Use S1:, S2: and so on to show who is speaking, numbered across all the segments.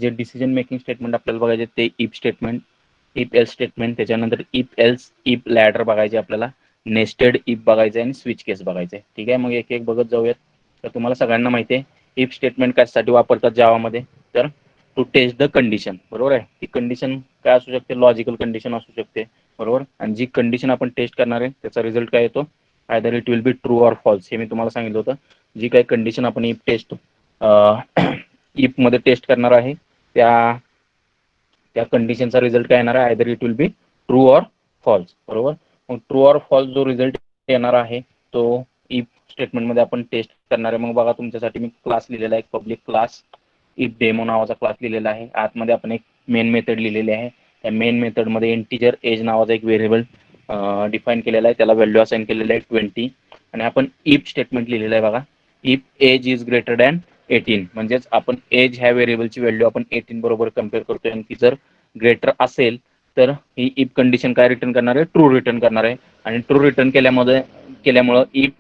S1: जे decision making statement आपल्याला बघायचे ते if statement, if else statement, त्याच्यानंतर इफ एल्स इफ लॅडर बघायचे आपल्याला, नेस्टेड इफ बघायचं आणि स्विच केस बघायचे. ठीक आहे, मग एक एक बघत जाऊयात. तर तुम्हाला सगळ्यांना माहिती आहे इफ स्टेटमेंट कशासाठी वापरतात जावामध्ये, तर टू टेस्ट द कंडिशन. बरोबर आहे, ती कंडिशन काय असू शकते, लॉजिकल कंडिशन असू शकते. बरोबर, आणि जी कंडिशन आपण टेस्ट करणार आहे त्याचा रिझल्ट काय येतो, either it will be true or false. हे मी तुम्हाला सांगितलं होतं. जी काही कंडिशन आपण इफ टेस्ट इफ मध्ये टेस्ट करणार आहे त्या कंडिशनचा रिझल्ट काय येणार आहे, either it will be true or false. बरोबर, मग ट्रू ऑर फॉल्स जो रिझल्ट येणार आहे तो इफ स्टेटमेंटमध्ये आपण टेस्ट करणार आहे. मग बघा, तुमच्यासाठी मी क्लास लिहिलेला आहे, एक पब्लिक क्लास इफ डेमो नावाचा क्लास लिहिलेला आहे. आतमध्ये आपण एक मेन मेथड लिहिलेली आहे. त्या मेन मेथडमध्ये इंटिजर एज नावाचा एक व्हेरिएबल डिफाईन केलेला आहे, त्याला व्हॅल्यू असाइन केलेला आहे 20. आणि आपण इफ स्टेटमेंट लिहिलेलं आहे बघा, if age is greater than 18, म्हणजेच आपण एज ह्या व्हेरिएबलची व्हॅल्यू आपण 18 बरोबर कम्पेअर करतोय आणि ती जर ग्रेटर असेल तर ही इफ कंडिशन काय रिटर्न करणार आहे, ट्रू रिटर्न करणार आहे. आणि ट्रू रिटर्न केल्यामुळं इफ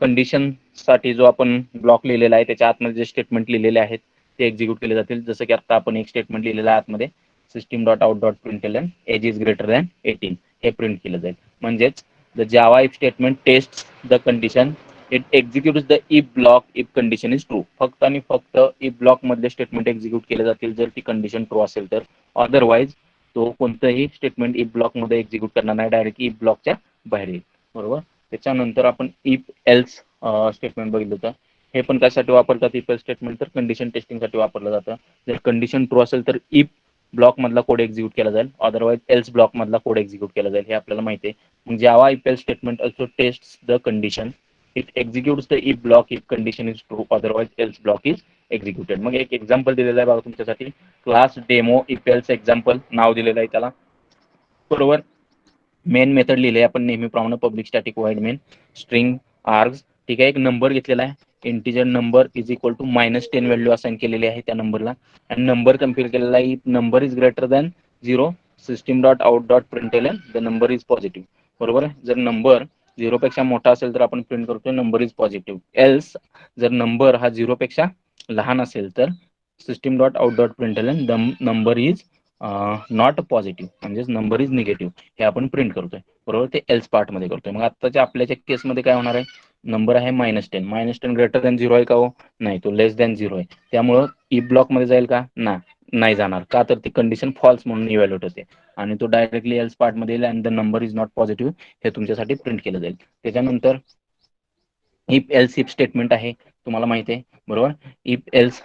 S1: कंडिशन साठी जो आपण ब्लॉक लिहिलेला आहे त्याच्या आतमध्ये जे स्टेटमेंट लिहिलेले आहेत ते एक्झिक्यूट केले जातील. जसं की आता आपण एक स्टेटमेंट लिहिलेलं आहे आतमध्ये, system dot out dot println age is greater than 18 हे प्रिंट केलं जाईल. म्हणजेच the Java if statement test the condition, it executes the if block if condition is true. फक्त आणि फक्त इफ ब्लॉक मधले स्टेटमेंट एक्झिक्यूट केले जातील जर ती कंडिशन ट्रू असेल तर. अदरवाईज तो कोणतंही स्टेटमेंट इफ ब्लॉक मध्ये एक्झिक्यूट करणार नाही, डायरेक्ट इफ ब्लॉकच्या बाहेर येईल. बरोबर, त्याच्यानंतर आपण इफ एल्स स्टेटमेंट बघितलं होतं. हे पण कशासाठी वापरतात इफ एल्स स्टेटमेंट, तर कंडिशन टेस्टिंगसाठी वापरलं जातं. जर कंडिशन ट्रू असेल तर इफ ब्लॉक मधला कोड एक्झिक्यूट केला जाईल, अदरवाईज एल्स ब्लॉक मधला कोड एक्झिक्यूट केला जाईल, हे आपल्याला माहिती आहे. मग Java if else statement also test the condition, it executes the if block if condition is true, otherwise else block is executed. मग एक एक्झाम्पल दिलेलं आहे बघा तुमच्यासाठी, class demo if else example नाव दिलेलं आहे त्याला. बरोबर, मेन मेथड लिहिले आपण नेहमीप्रमाणे, public static void main string args. ठीक आहे, एक नंबर घेतलेला आहे, integer number is equal to -10 value assign केलेली आहे त्या नंबरला. आणि नंबर कम्पेअर केलेला आहे, number is greater than 0 system dot out dot println the number is positive. बरोबर आहे, जर नंबर 0 पेक्षा मोठा असेल तर आपण प्रिंट करतो नंबर इज पॉझिटिव्ह. एल्स जर नंबर हा 0 पेक्षा लहान असेल तर system dot out dot println the number is not positive, म्हणजेच नंबर इज निगेटिव्ह, हे आपण प्रिंट करतोय. बरोबर, ते एल्स पार्ट मध्ये करतोय. मग आताच्या आपल्याच्या केसमध्ये काय होणार आहे, नंबर आहे -10 ग्रेटर दॅन 0 आहे का हो, नाही, तो लेस दॅन 0 आहे. त्यामुळं ई ब्लॉक मध्ये जाईल का, नाही जाणार. का तर ती कंडिशन फॉल्स म्हणून इव्हॅल्युएट होते आणि तो डायरेक्टली एल्स पार्ट मध्ये येईल आणि the number is not positive हे तुमच्यासाठी प्रिंट केलं जाईल. त्याच्यानंतर इफ एल्स इफ स्टेटमेंट आहे, तुम्हाला माहिती आहे. बरोबर, इफ एल्स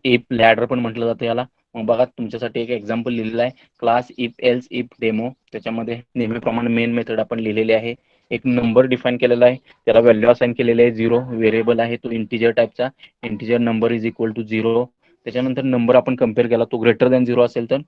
S1: इफ लॅडर पण म्हटलं जातं याला. मग बघा, तुमच्यासाठी एक एक्झाम्पल लिहिलेला आहे, class if else if demo. त्याच्यामध्ये नेहमीप्रमाणे मेन मेथड आपण लिहिलेली आहे, एक नंबर डिफाईन केलेला आहे, त्याला व्हॅल्यू असाइन केलेली आहे 0, व्हेरिएबल आहे तो इंटिजर टाईपचा, integer number is equal to 0. त्याच्यानंतर नंबर आपण कम्पेअर केला, तो ग्रेटर दॅन 0 असेल तर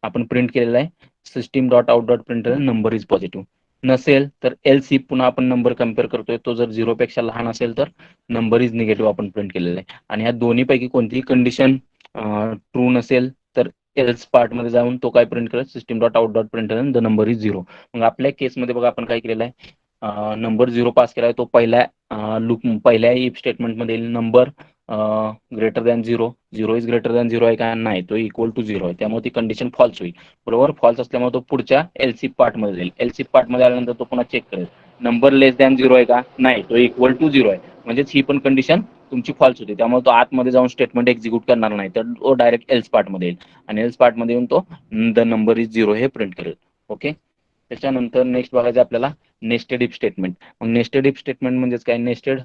S1: आपण प्रिंट केलेला आहे system dot out dot print number is positive. नसेल तर एल्स इफ पुन्हा आपण नंबर कम्पेअर करतोय, तो जर 0 पेक्षा लहान असेल तर नंबर इज निगेटिव्ह आपण प्रिंट केलेलं आहे. आणि ह्या दोन्हीपैकी कोणतीही कंडिशन ट्रू नसेल तर एल्स पार्ट मध्ये जाऊन तो काय प्रिंट करेल, system dot out dot print the number is 0. मग आपल्या केसमध्ये बघा आपण काय केलेलं आहे, नंबर 0 पास केला आहे, तो पहिल्या इफ स्टेटमेंटमध्ये number greater than 0, 0 is greater than 0 आहे का, नाही, तो इक्वल टू 0 आहे, त्यामुळे ती कंडिशन फॉल्स होईल. बरोबर, फॉल्स असल्यामुळे तो पुढच्या एलसीफ पार्ट मध्ये जाईल. एलसीफ पार्ट मध्ये आल्यानंतर तो पुन्हा चेक करेल, नंबर लेस दॅन 0 आहे का, नाही, तो इक्वल टू 0 आहे, म्हणजेच ही पण कंडिशन तुमची फॉल्स होती. त्यामुळे तो आतमध्ये जाऊन स्टेटमेंट एक्झिक्यूट करणार नाही, तर तो डायरेक्ट एल्स पार्ट मध्ये येईल आणि एल्स पार्ट मध्ये येऊन तो द नंबर इज 0 हे प्रिंट करेल. ओके, त्याच्यानंतर नेक्स्ट बघायचं आपल्याला नेस्टेड इफ स्टेटमेंट. मग नेस्टेड इफ स्टेटमेंट म्हणजेच काय, नेस्टेड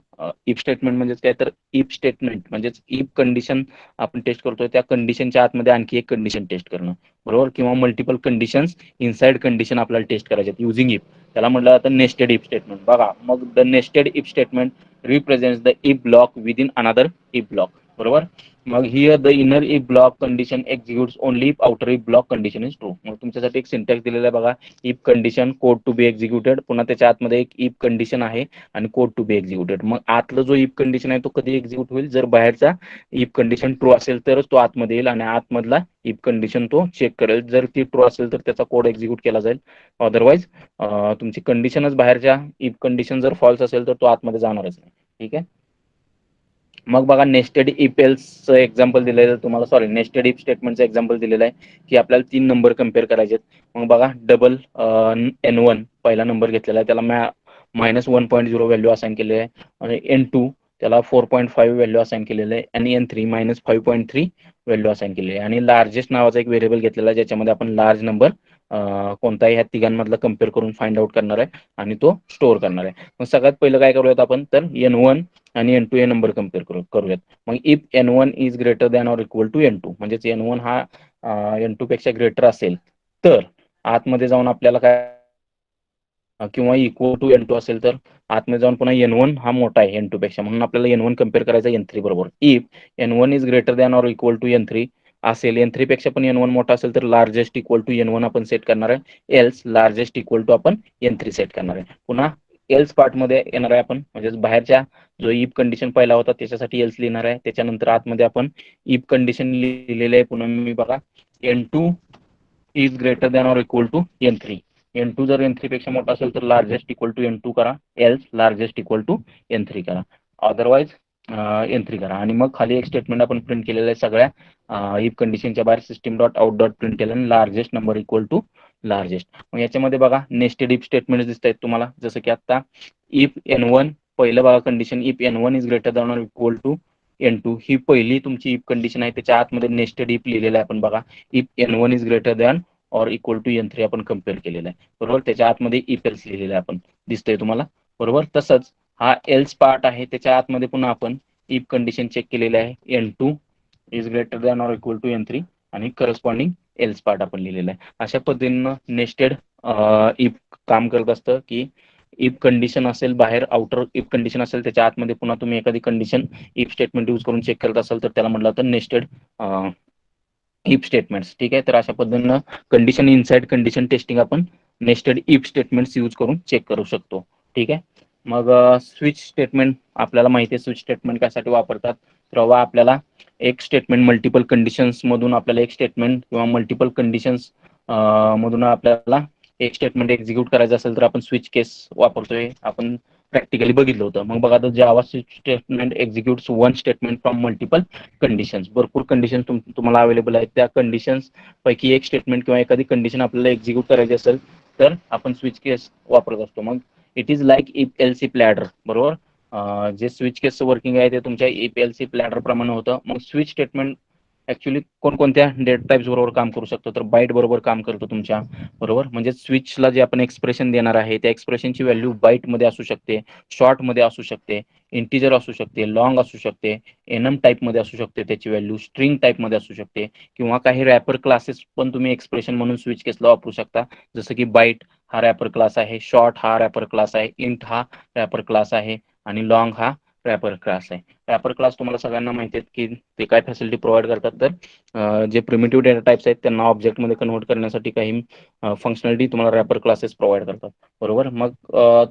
S1: इफ स्टेटमेंट म्हणजेच काय, तर इफ स्टेटमेंट म्हणजेच इफ कंडिशन आपण टेस्ट करतोय त्या कंडिशनच्या आतमध्ये आणखी एक कंडिशन टेस्ट करणं. बरोबर, किंवा मल्टिपल कंडिशन्स इनसाइड कंडिशन आपल्याला टेस्ट करायचे युझिंग इफ, त्याला म्हटलं जातं नेस्टेड इफ स्टेटमेंट. बघा, मग the nested if statement represents the if block within another if block. बरोबर, मग here the inner if block condition executes only if outer if block condition is true. मग तुमच्यासाठी एक सिंटॅक्स दिलेला आहे बघा, if condition code to be executed, पुन्हा त्याच्या आतमध्ये एक इफ कंडिशन आहे आणि कोड टू बी एक्झिक्युटेड. मग आतलं जो इफ कंडिशन आहे तो कधी एक्झिक्यूट होईल, जर बाहेरचा इफ कंडिशन ट्रू असेल तरच तो आतमध्ये येईल आणि आतमधला इफ कंडिशन तो चेक करेल. जर ती ट्रू असेल तर त्याचा कोड एक्झिक्यूट केला जाईल, अदरवाईज तुमची कंडिशनच बाहेरच्या इफ कंडिशन जर फॉल्स असेल तर तो आतमध्ये जाणारच नाही. ठीक आहे, मग बघा नेस्टेड इफ एल्सचं एक्झाम्पल दिलेलं आहे तुम्हाला, सॉरी नेस्टेड इफ स्टेटमेंटचं एक्झाम्पल दिलेलं आहे की आपल्याला 3 नंबर कम्पेअर करायचे आहेत. मग बघा डबल N1 पहिला नंबर घेतलेला आहे, त्याला -1.0 व्हॅल्यू असाइन केलेली आहे, आणि N2 त्याला 4.5 व्हॅल्यू असाइन केलेलं आहे, आणि N3 -5.3 व्हॅल्यू असाइन केलेली आहे. आणि लार्जेस्ट नावाचा एक व्हेरिएबल घेतलेला आहे ज्याच्यामध्ये आपण लार्ज नंबर कोणताही ह्या तिघांमधला कम्पेअर करून फाइंड आउट करणार आहे आणि तो स्टोअर करणार आहे. मग सगळ्यात पहिलं काय करूयात आपण, तर N1 आणि N2 हे नंबर कम्पेअर करूयात. मग if N1 is greater than or equal to N2, म्हणजेच N1 हा N2 पेक्षा ग्रेटर असेल तर आतमध्ये जाऊन आपल्याला काय, किंवा इक्वल टू N2 असेल तर आतमध्ये जाऊन पुन्हा N1 हा मोठा आहे N2 पेक्षा, म्हणून आपल्याला N1 कम्पेअर करायचा N3 बरोबर. If N1 is greater than or equal to N3 असेल, N3 पेक्षा पण N1 मोठा असेल तर लार्जेस्ट इक्वल टू N1 आपण सेट करणार आहे, एल्स लार्जेस्ट इक्वल टू आपण N3 सेट करणार आहे. पुन्हा एल्स पार्टमध्ये येणार आहे आपण, म्हणजे बाहेरच्या जो इफ कंडिशन पहिला होता त्याच्यासाठी एल्स लिहिणार आहे, त्याच्यानंतर आतमध्ये आपण इफ कंडिशन लिहिलेले आहे पुन्हा मी बघा, N2 is greater than or equal to N3. N2 जर N3 पेक्षा मोठा असेल तर लार्जेस्ट इक्वल टू N2 करा, else largest equal to N3 करा, अदरवाइज N3 करा. आणि मग खाली एक स्टेटमेंट आपण प्रिंट केलेलं आहे सगळ्या इफ कंडिशनच्या बाहेर, system dot out dot print केलं largest number equal to largest. मग याच्यामध्ये बघा नेस्टेड इफ स्टेटमेंट दिसत आहेत तुम्हाला, जसं की आता इफ N1 पहिलं बघा condition, if N1 is greater than or equal to N2 ही पहिली तुमची इफ कंडिशन आहे, त्याच्या आतमध्ये नेस्टेड इफ लिहिलेलं आहे आपण बघा, if N1 is greater than or equal to N3 आपण कम्पेअर केलेला आहे बरोबर, त्याच्या आतमध्ये इफ एल्स लिहिलेलं आहे आपण, दिसतंय तुम्हाला बरोबर. तसंच हा एल्स पार्ट आहे, त्याच्या आतमध्ये पुन्हा आपण इफ कंडिशन चेक केलेलं आहे, N2 is greater than or equal to N3 आणि करस्पॉन्डिंग एल्स पार्ट आपण लिहिलेला आहे. अशा पद्धतीनं नेस्टेड इफ काम करत असतं की इफ कंडिशन असेल बाहेर, आउटर इफ कंडिशन असेल त्याच्या आतमध्ये पुन्हा तुम्ही एखादी कंडिशन इफ स्टेटमेंट यूज करून चेक करत असाल तर त्याला म्हटलं तर नेस्टेड इफ स्टेटमेंट्स. ठीक आहे, तर अशा पद्धतीनं कंडिशन इनसाइड कंडिशन टेस्टिंग आपण नेस्टेड इफ स्टेटमेंट्स यूज करून चेक करू शकतो. ठीक आहे, मग स्विच स्टेटमेंट आपल्याला माहिती आहे, स्विच स्टेटमेंट कशासाठी वापरतात, तेव्हा आपल्याला एक स्टेटमेंट मल्टिपल कंडिशन्स मधून आपल्याला एक स्टेटमेंट किंवा मल्टिपल कंडिशन्स मधून आपल्याला एक स्टेटमेंट एक्झिक्यूट करायचं असेल तर आपण स्विच केस वापरतोय, आपण प्रॅक्टिकली बघितलं होतं. मग बघा आता Java switch statement executes one statement from multiple conditions, भरपूर कंडिशन तुम्हाला अवेलेबल आहेत, त्या कंडिशन्स पैकी एक स्टेटमेंट किंवा एखादी कंडिशन आपल्याला एक्झिक्यूट करायची असेल तर आपण स्विच केस वापरत असतो. मग it is like if else if ladder बरोबर, जे स्विच केसचं वर्किंग आहे ते तुमच्या इफ एल्स इफ लॅडर प्रमाणे होतं. मग स्विच स्टेटमेंट ऍक्च्युली कोणकोणत्या डेटा टाइप्स बरोबर काम करू शकतो, तर बाईट बरोबर काम करतो तुमच्या बरोबर, म्हणजे स्विचला जे आपण एक्सप्रेशन देणार आहे त्या एक्सप्रेशनची व्हॅल्यू बाईटमध्ये असू शकते, शॉर्टमध्ये असू शकते, इंटिजर असू शकते, लॉंग असू शकते, एनम टाईपमध्ये असू शकते, त्याची व्हॅल्यू स्ट्रिंग टाईपमध्ये असू शकते, किंवा काही रॅपर क्लासेस पण तुम्ही एक्सप्रेशन म्हणून स्विच केसला वापरू शकता, जसं की बाईट हा रॅपर क्लास आहे, शॉर्ट हा रॅपर क्लास आहे, इंट हा रॅपर क्लास आहे, आणि लॉंग हा रॅपर क्लास आहे. रॅपर क्लास तुम्हाला सगळ्यांना माहिती आहेत की ते काय फॅसिलिटी प्रोव्हाइड करतात, तर जे प्रिमिटिव्ह डेटा टाइप्स आहेत त्यांना ऑब्जेक्टमध्ये कन्व्हर्ट करण्यासाठी काही फंक्शनॅलिटी तुम्हाला रॅपर क्लासेस प्रोव्हाइड करतात बरोबर. मग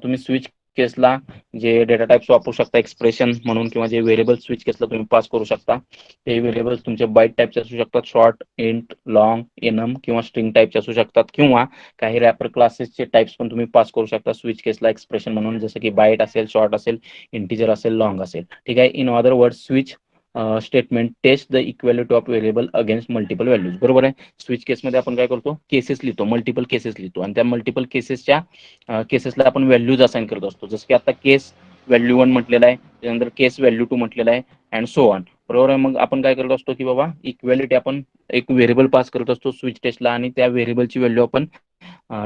S1: तुम्ही स्विच केसला जे डेटा टाइप्स वापरू शकता एक्सप्रेशन म्हणून, किंवा जे व्हेरिएबल स्विच केसला तुम्ही पास करू शकता ते व्हेरिएबल्स तुमचे बाईट टाइपचे असू शकतात, शॉर्ट, इंट, लॉंग, एनम किंवा स्ट्रिंग टाइपचे असू शकतात, किंवा काही रॅपर क्लासेसचे टाइप्स पण तुम्ही पास करू शकता स्विच केसला एक्सप्रेशन म्हणून, जसं की बाईट असेल, शॉर्ट असेल, इंटिजर असेल, लॉंग असेल. ठीक आहे, in other word switch statement test the equality of variable against multiple values बरोबर आहे. स्विच केसमध्ये आपण काय करतो, केसेस लिहितो, मल्टिपल केसेस लिहितो, आणि त्या मल्टिपल केसेसच्या केसेसला आपण व्हॅल्यूज असाइन करत असतो, जसं की आता केस व्हॅल्यू 1 म्हटलेला आहे, त्यानंतर केस व्हॅल्यू 2 म्हटलेला आहे, अँड सो ऑन बरोबर आहे. मग आपण काय करत असतो की बाबा इक्वॅलिटी आपण एक व्हेरिएबल पास करत असतो स्विच टेस्टला, आणि त्या व्हेरिएबलची व्हॅल्यू आपण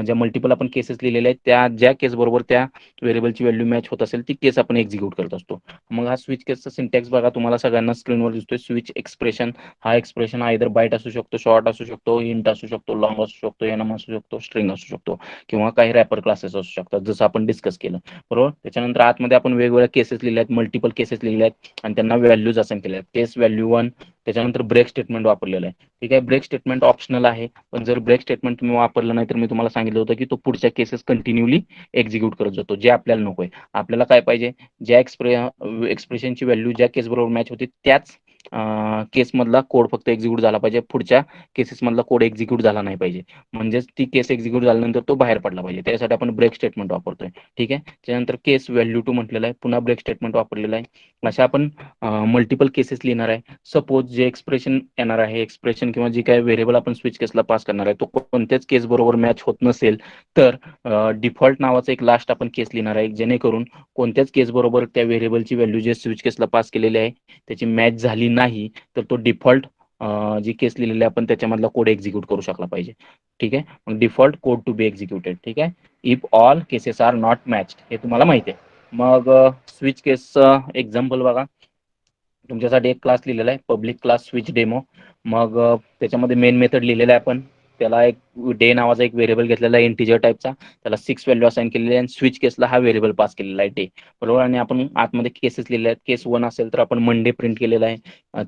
S1: ज्या मल्टिपल आपण केसेस लिहिलेल्या आहेत त्या ज्या केस बरोबर त्या व्हेरिएबलची व्हॅल्यू मॅच होत असेल ती केस आपण एक्झिक्यूट करत असतो. मग हा स्विच केसचा सिंटॅक्स बघा तुम्हाला सगळ्यांना स्क्रीनवर दिसतोय, स्विच एक्सप्रेशन हा एक्सप्रेशन आयदर बाईट असू शकतो, शॉर्ट असू शकतो, इंट असू शकतो, लॉंग असू शकतो, एनम असू शकतो, स्ट्रिंग असू शकतो, किंवा काही रॅपर क्लासेस असू शकतात जसं आपण डिस्कस केलं बरोबर. त्याच्यानंतर आतमध्ये आपण वेगवेगळ्या केसेस लिहिल्या आहेत, मल्टिपल केसेस लिहिल्या आहेत, आणि त्यांना व्हॅल्यूज असाइन केल्या आहेत, केस व्हॅल्यू 1, त्याच्यानंतर ब्रेक स्टेटमेंट वापरलेलं आहे. ठीक आहे, ब्रेक स्टेटमेंट ऑप्शनल आहे, पण जर ब्रेक स्टेटमेंट तुम्ही वापरलं नाही तर मी तुम्हाला सांगितलं होतं की तो पुढच्या केसेस कंटिन्युअली एक्झिक्यूट करत जातो, जे आपल्याला नकोय. आपल्याला काय पाहिजे, ज्या एक्सप्रेशनची व्हॅल्यू ज्या केस बरोबर मॅच होते त्याच केसमधला कोड फक्त एक्झिक्यूट झाला पाहिजे, पुढच्या केसेसमधला कोड एक्झिक्यूट झाला नाही पाहिजे. म्हणजेच ती केस एक्झिक्यूट झाल्यानंतर तो बाहेर पडला पाहिजे. त्यासाठी आपण ब्रेक स्टेटमेंट वापरतोय. ठीक आहे. त्यानंतर केस व्हॅल्यू टू म्हटलेलं आहे, पुन्हा ब्रेक स्टेटमेंट वापरलेलं आहे. अशा आपण मल्टिपल केसेस लिहिणार आहे. सपोज जे एक्सप्रेशन येणार आहे, एक्सप्रेशन किंवा जी काही व्हेरिएबल आपण स्विच केसला पास करणार आहे, तो कोणत्याच केस बरोबर मॅच होत नसेल तर डिफॉल्ट नावाचा एक लास्ट आपण केस लिहिणार आहे, जेणेकरून कोणत्याच केस बरोबर त्या व्हेरिएबलची व्हॅल्यू जे स्विच केसला पास केलेली आहे त्याची मॅच झाली नाही तर तो डिफॉल्ट जी केस लिहिलेली आहे आपण त्याच्यामधला कोड एक्झिक्यूट करू शकला पाहिजे. ठीक आहे. मग default code to be executed. ठीक आहे. If all cases are not matched, हे तुम्हाला माहिती आहे. मग स्विच केसचं एक्झाम्पल बघा. तुमच्यासाठी एक क्लास लिहिलेला आहे, पब्लिक क्लास स्विच डेमो. मग त्याच्यामध्ये मेन मेथड लिहिलेला आहे आपण. त्याला एक डे नावाचा एक व्हेरिएबल घेतलेला आहे इंटिजर टाईपचा. त्याला 6 व्हॅल्यू असाइन केलेली आहे आणि स्विच केसला हा व्हेरिएबल पास केलेला आहे डे. बरोबर. आणि आपण आतमध्ये केसेस लिहिलेले आहेत. केस 1 असेल तर आपण मंडे प्रिंट केलेला आहे.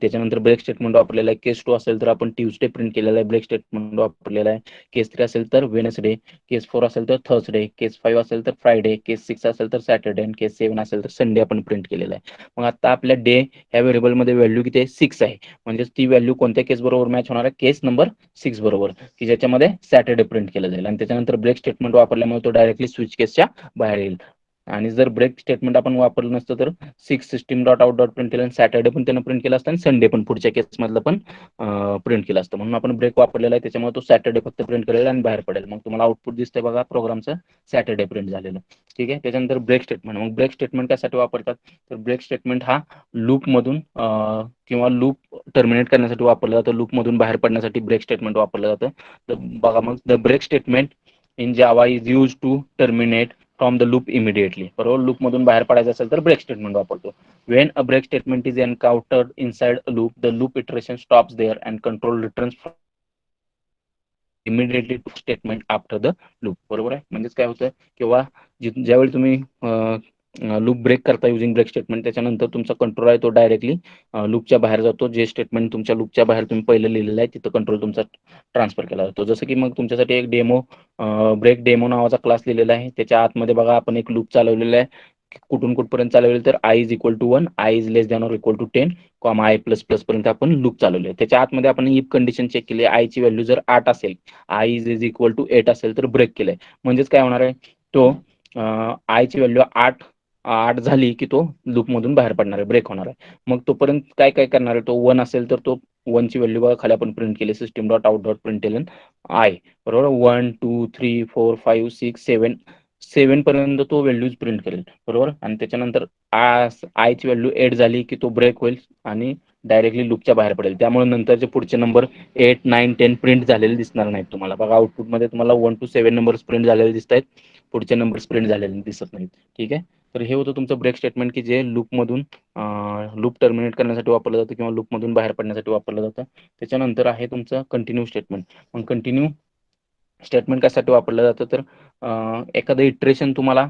S1: त्याच्यानंतर ब्रेक स्टेटमेंट वापरलेलं आहे. केस 2 असेल तर आपण ट्यूजडे प्रिंट केलेला आहे, ब्रेक स्टेटमेंट वापरलेला आहे. केस 3 असेल तर वेनसडे, केस 4 असेल तर थर्सडे, केस 5 असेल तर फ्रायडे, केस 6 असेल तर सॅटर्डे आणि केस 7 असेल तर संडे आपण प्रिंट केलेला आहे. मग आता आपल्या डे ह्या व्हेरिएबलमध्ये व्हॅल्यू किती आहे? 6 आहे. म्हणजे ती व्हॅल्यू कोणत्या केस बरोबर मॅच होणार आहे? केस नंबर 6 बरोबर, की ज्याच्यामध्ये सॅटर्डे प्रिंट केलं जाईल. आणि त्याच्यानंतर ब्रेक स्टेटमेंट वापरल्यामुळे तो डायरेक्टली स्विच केसच्या बाहेर येईल. आणि जर ब्रेक स्टेटमेंट आपण वापरलं नसतं तर 6 system dot out dot print केलं आणि सॅटर्डे पण त्यानं प्रिंट केलं असतं आणि संडे पण पुढच्या केसमधलं पण प्रिंट केलं असतं. म्हणून आपण ब्रेक वापरलेला आहे, त्याच्यामुळे तो सॅटर्डे फक्त प्रिंट करेल आणि बाहेर पडेल. मग तुम्हाला आउटपुट दिसतंय बघा प्रोग्रामचं, सॅटर्डे प्रिंट झालेलं. ठीक आहे. त्याच्यानंतर ब्रेक स्टेटमेंट. मग ब्रेक स्टेटमेंट कशासाठी वापरतात? तर ब्रेक स्टेटमेंट हा लूपमधून किंवा लूप टर्मिनेट करण्यासाठी वापरलं जातं. लूपमधून बाहेर पडण्यासाठी ब्रेक स्टेटमेंट वापरलं जातं. तर बघा मग, the break statement in Java is use to terminate from the loop immediately. बरोबर. लूपमधून बाहेर पडायचं असेल तर ब्रेक स्टेटमेंट वापरतो. When a break statement is encountered inside a loop, the loop iteration stops there and control returns immediately to statement after the loop. बरोबर आहे. म्हणजेच काय होतं, किंवा ज्यावेळी तुम्ही लूप ब्रेक करता युजिंग ब्रेक स्टेटमेंट, त्याच्यानंतर तुमचा कंट्रोल आहे तो डायरेक्टली लूपच्या बाहेर जातो. जे स्टेटमेंट तुमच्या लूपच्या बाहेर तुम्ही पहिलं लिहिलेलं आहे तिथं कंट्रोल तुमचा ट्रान्सफर केला जातो. जसं की मग तुमच्यासाठी एक डेमो, ब्रेक डेमो नावाचा क्लास लिहिलेला आहे. त्याच्या आतमध्ये बघा आपण एक लूप चालवलेला आहे. कुठून कुठपर्यंत चालवलेलं तर i is equal to 1, i is less than or equal to 10, comma i plus plus पर्यंत आपण लूप चालवले. त्याच्या आतमध्ये आपण इफ कंडिशन चेक केली. आयची व्हॅल्यू जर 8 असेल, आय इज इक्वल टू 8 असेल तर ब्रेक केलंय. म्हणजेच काय होणार आहे, तो आयची व्हॅल्यू 8 झाली की तो लूपमधून बाहेर पडणार आहे, ब्रेक होणार आहे. मग तोपर्यंत काय काय करणार आहे, तो 1 असेल तर तो 1 ची व्हॅल्यू बघा खाली आपण प्रिंट केली, system dot out dot println i. बरोबर. 1 2 3 4 5 6 7 पर्यंत तो व्हॅल्यूज प्रिंट करेल. बरोबर. आणि त्याच्यानंतर आयची व्हॅल्यू 8 झाली की तो ब्रेक होईल आणि डायरेक्टली लूपच्या बाहेर पडेल. त्यामुळे नंतरचे पुढचे नंबर 8 9 10 प्रिंट झालेले दिसणार नाहीत तुम्हाला. बघा आउटपुटमध्ये तुम्हाला 1 to 7 नंबर्स प्रिंट झालेले दिसत आहेत, पुढचे नंबर्स प्रिंट झालेले दिसत नाहीत. ठीक आहे. तर हे होतं तुमचं ब्रेक स्टेटमेंट, की जे लूपमधून लूप टर्मिनेट करण्यासाठी वापरलं जातं किंवा लूपमधून बाहेर पडण्यासाठी वापरलं जातं. त्याच्यानंतर आहे तुमचं कंटिन्यू स्टेटमेंट. मग कंटिन्यू स्टेटमेंट कशासाठी वापरलं जातं, तर एखादं इटरेशन तुम्हाला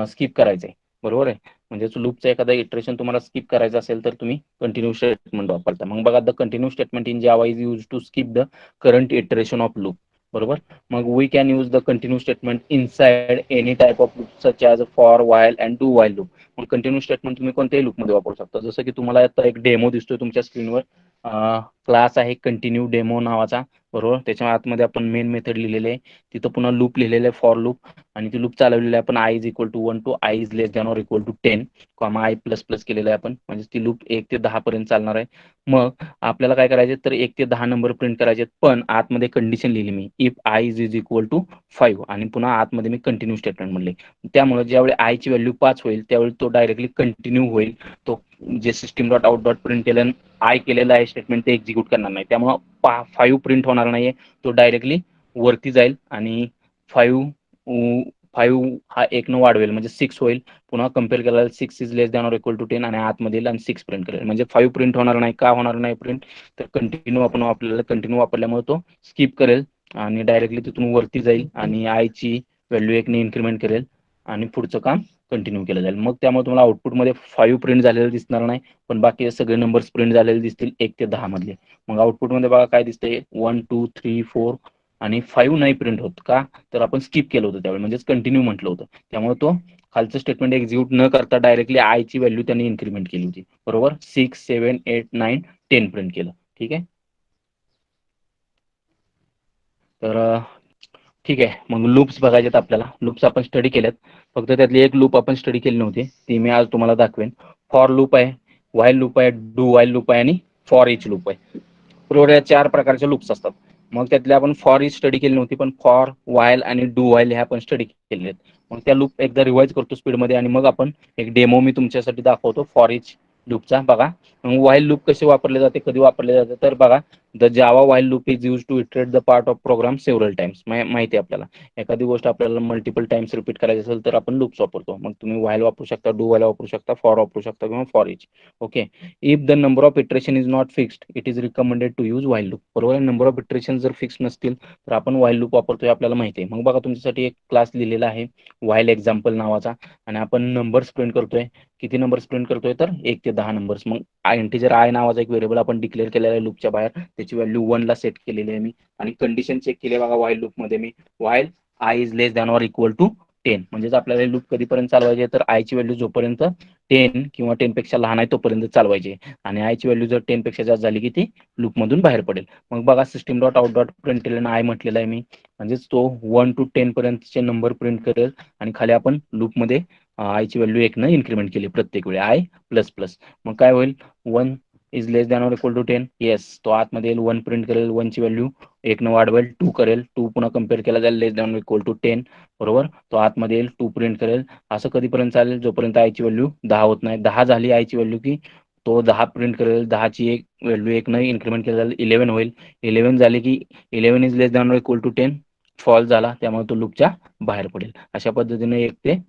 S1: स्किप करायचं आहे. बरोबर आहे. म्हणजे लूपचं एखादं इटरेशन तुम्हाला स्किप करायचं असेल तर तुम्ही कंटिन्यू स्टेटमेंट वापरता. मग बघा, the continue statement in Java is use to skip the current iteration of loop. बरोबर. मग we can use the continue statement inside any type of loop such as for, while and do while loop. मग continue statement तुम्ही कोणत्याही लूपमध्ये वापरू शकता. जसं की तुम्हाला आता एक डेमो दिसतोय तुमच्या स्क्रीनवर, क्लास आहे कंटिन्यू डेमो नावाचा. बरोबर. त्याच्या आतमध्ये आपण मेन मेथड लिहिलेले आहे, तिथं पुन्हा लूप लिहिलेलं आहे फॉर लूप, आणि ती लूप चालवलेली आहे आपण i is equal to 1 to i is less than or equal to 10, comma i plus plus केलेलं आहे आपण. म्हणजे ती लूप 1 ते 10 पर्यंत चालणार आहे. मग आपल्याला काय करायचे, तर 1 ते 10 नंबर प्रिंट करायचे, पण आतमध्ये कंडिशन लिहिली मी, if i is equal to 5, आणि पुन्हा आतमध्ये मी कंटिन्यू स्टेटमेंट म्हणले. त्यामुळे ज्यावेळी आयची व्हॅल्यू 5 होईल त्यावेळी तो डायरेक्टली कंटिन्यू होईल. तो जे system dot out dot print केलं आय केलेलं आहे स्टेटमेंट ते एक्झिक्यूट करणार नाही. त्यामुळं 5 प्रिंट होणार नाहीये, तो डायरेक्टली वरती जाईल आणि 5 हा 1 न वाढवेल म्हणजे 6 होईल. पुन्हा कम्पेअर केला 6 is less than or equal to 10 आणि आतमध्ये येईल आणि 6 प्रिंट करेल. म्हणजे 5 प्रिंट होणार नाही. का होणार नाही प्रिंट, तर कंटिन्यू आपण वापरलेलं, कंटिन्यू वापरल्यामुळे तो स्किप करेल आणि डायरेक्टली तिथून वरती जाईल आणि आयची व्हॅल्यू 1 ने इन्क्रीमेंट करेल आणि पुढचं काम कंटिन्यू केलं जाईल. मग त्यामुळे तुम्हाला आउटपुटमध्ये 5 प्रिंट झालेलं दिसणार नाही, पण बाकी सगळे नंबर्स प्रिंट झालेले दिसतील 1 ते 10 मधले. मग आउटपुटमध्ये बघा काय दिसतंय, 1 2 3 4 आणि 5 नाही प्रिंट होत का, तर आपण स्किप केलं होतं त्यावेळी, म्हणजेच कंटिन्यू म्हटलं होतं. त्यामुळे तो खालचं स्टेटमेंट एक्झिक्यूट न करता डायरेक्टली आय ची व्हॅल्यू त्यांनी इन्क्रीमेंट केली होती. बरोबर, 6, 7, 8, 9, 10 प्रिंट केलं. ठीक आहे. तर ठीक आहे, मग लूप्स बघायचे आपल्याला. लूप्स आपण स्टडी केल्यात, फक्त त्यातली एक लूप आपण स्टडी केली नव्हती, ती मी आज तुम्हाला दाखवेन. फॉर लूप आहे, व्हाईल लूप आहे, डू व्हाईल लूप आहे आणि फॉर इच लूप आहे. बरोबर, या 4 प्रकारचे लूप्स असतात. मग त्यातले आपण फॉर इच स्टडी केली नव्हती, पण फॉर, व्हाईल आणि डू व्हाईल ह्या आपण स्टडी केलेले आहेत. मग त्या लूप एकदा रिवाइज करतो स्पीडमध्ये आणि मग आपण एक डेमो मी तुमच्यासाठी दाखवतो फॉर इच लूपचा. बघा, मग व्हाईल लूप कसे वापरले जाते, कधी वापरले जाते, तर बघा, the Java while loop is use to iterate the part of program several times. माहिती आहे आपल्याला, एखादी गोष्ट आपल्याला मल्टिपल टाइम्स रिपीट करायची असेल तर आपण लूप्स वापरतो. मग तुम्ही व्हाईल वापरू शकता, डू व्हाईल वापरू शकता, फॉर वापरू शकता किंवा for each. Okay. If the number of iteration is not fixed, it is recommended to use while loop. बरोबर आहे, नंबर ऑफ इटरेशन जर फिक्स नसतील तर आपण व्हाईल लूप वापरतोय, आपल्याला माहिती आहे. मग बघा, तुमच्यासाठी एक क्लास लिहिलेला आहे व्हाईल एक्झाम्पल नावाचा, आणि आपण नंबर्स प्रिंट करतोय. किती नंबर्स प्रिंट करतोय, तर 1 ते 10 नंबर्स. मग इंटिजर आय नावाचा एक व्हेरिएबल आपण डिक्लेअर केलेला आहे लूपच्या बाहेर, त्याची व्हॅल्यू 1 ला सेट केलेली आहे मी, आणि कंडिशन चेक केली बघा व्हाईल लूपमध्ये मी, while i is less than or equal to 10. म्हणजेच आपल्याला लूप कधीपर्यंत चालवायचे, तर आय ची व्हॅल्यू जोपर्यंत 10 किंवा 10 पेक्षा लहान आहे तोपर्यंत चालवायचे, आणि आय ची व्हॅल्यू जर 10 पेक्षा जास्त झाली की ती लूपमधून बाहेर पडेल. मग बघा, system dot out dot println i म्हटलेला आहे मी, म्हणजेच तो 1 to 10 पर्यंतचे नंबर प्रिंट करेल, आणि खाली आपण लूपमध्ये आय ची व्हॅल्यू 1 न इन्क्रीमेंट केली प्रत्येक वेळी, आय प्लस प्लस. मग काय होईल, 1 is less than or equal to 10. Yes, तो आतमध्ये येईल, 1 प्रिंट करेल, 1 ची व्हॅल्यू 1 न वाढवेल, 2 करेल, 2 पुन्हा कम्पेअर केला जाईल, लेस दॅन ऑर इक्वल टू 10. बरोबर, तो आतमध्ये येईल, 2 प्रिंट करेल. असं कधीपर्यंत चालेल, जोपर्यंत आय ची व्हॅल्यू 10 होत नाही. 10 झाली आय ची व्हॅल्यू की तो 10 प्रिंट करेल, 10 ची एक व्हॅल्यू 1 न इन्क्रीमेंट केला जाईल, 11 होईल. 11 झाली की 11 is less than or equal to 10, fall झाला, त्यामुळे तो लूपच्या बाहेर पडेल. अशा पद्धतीने 1 ते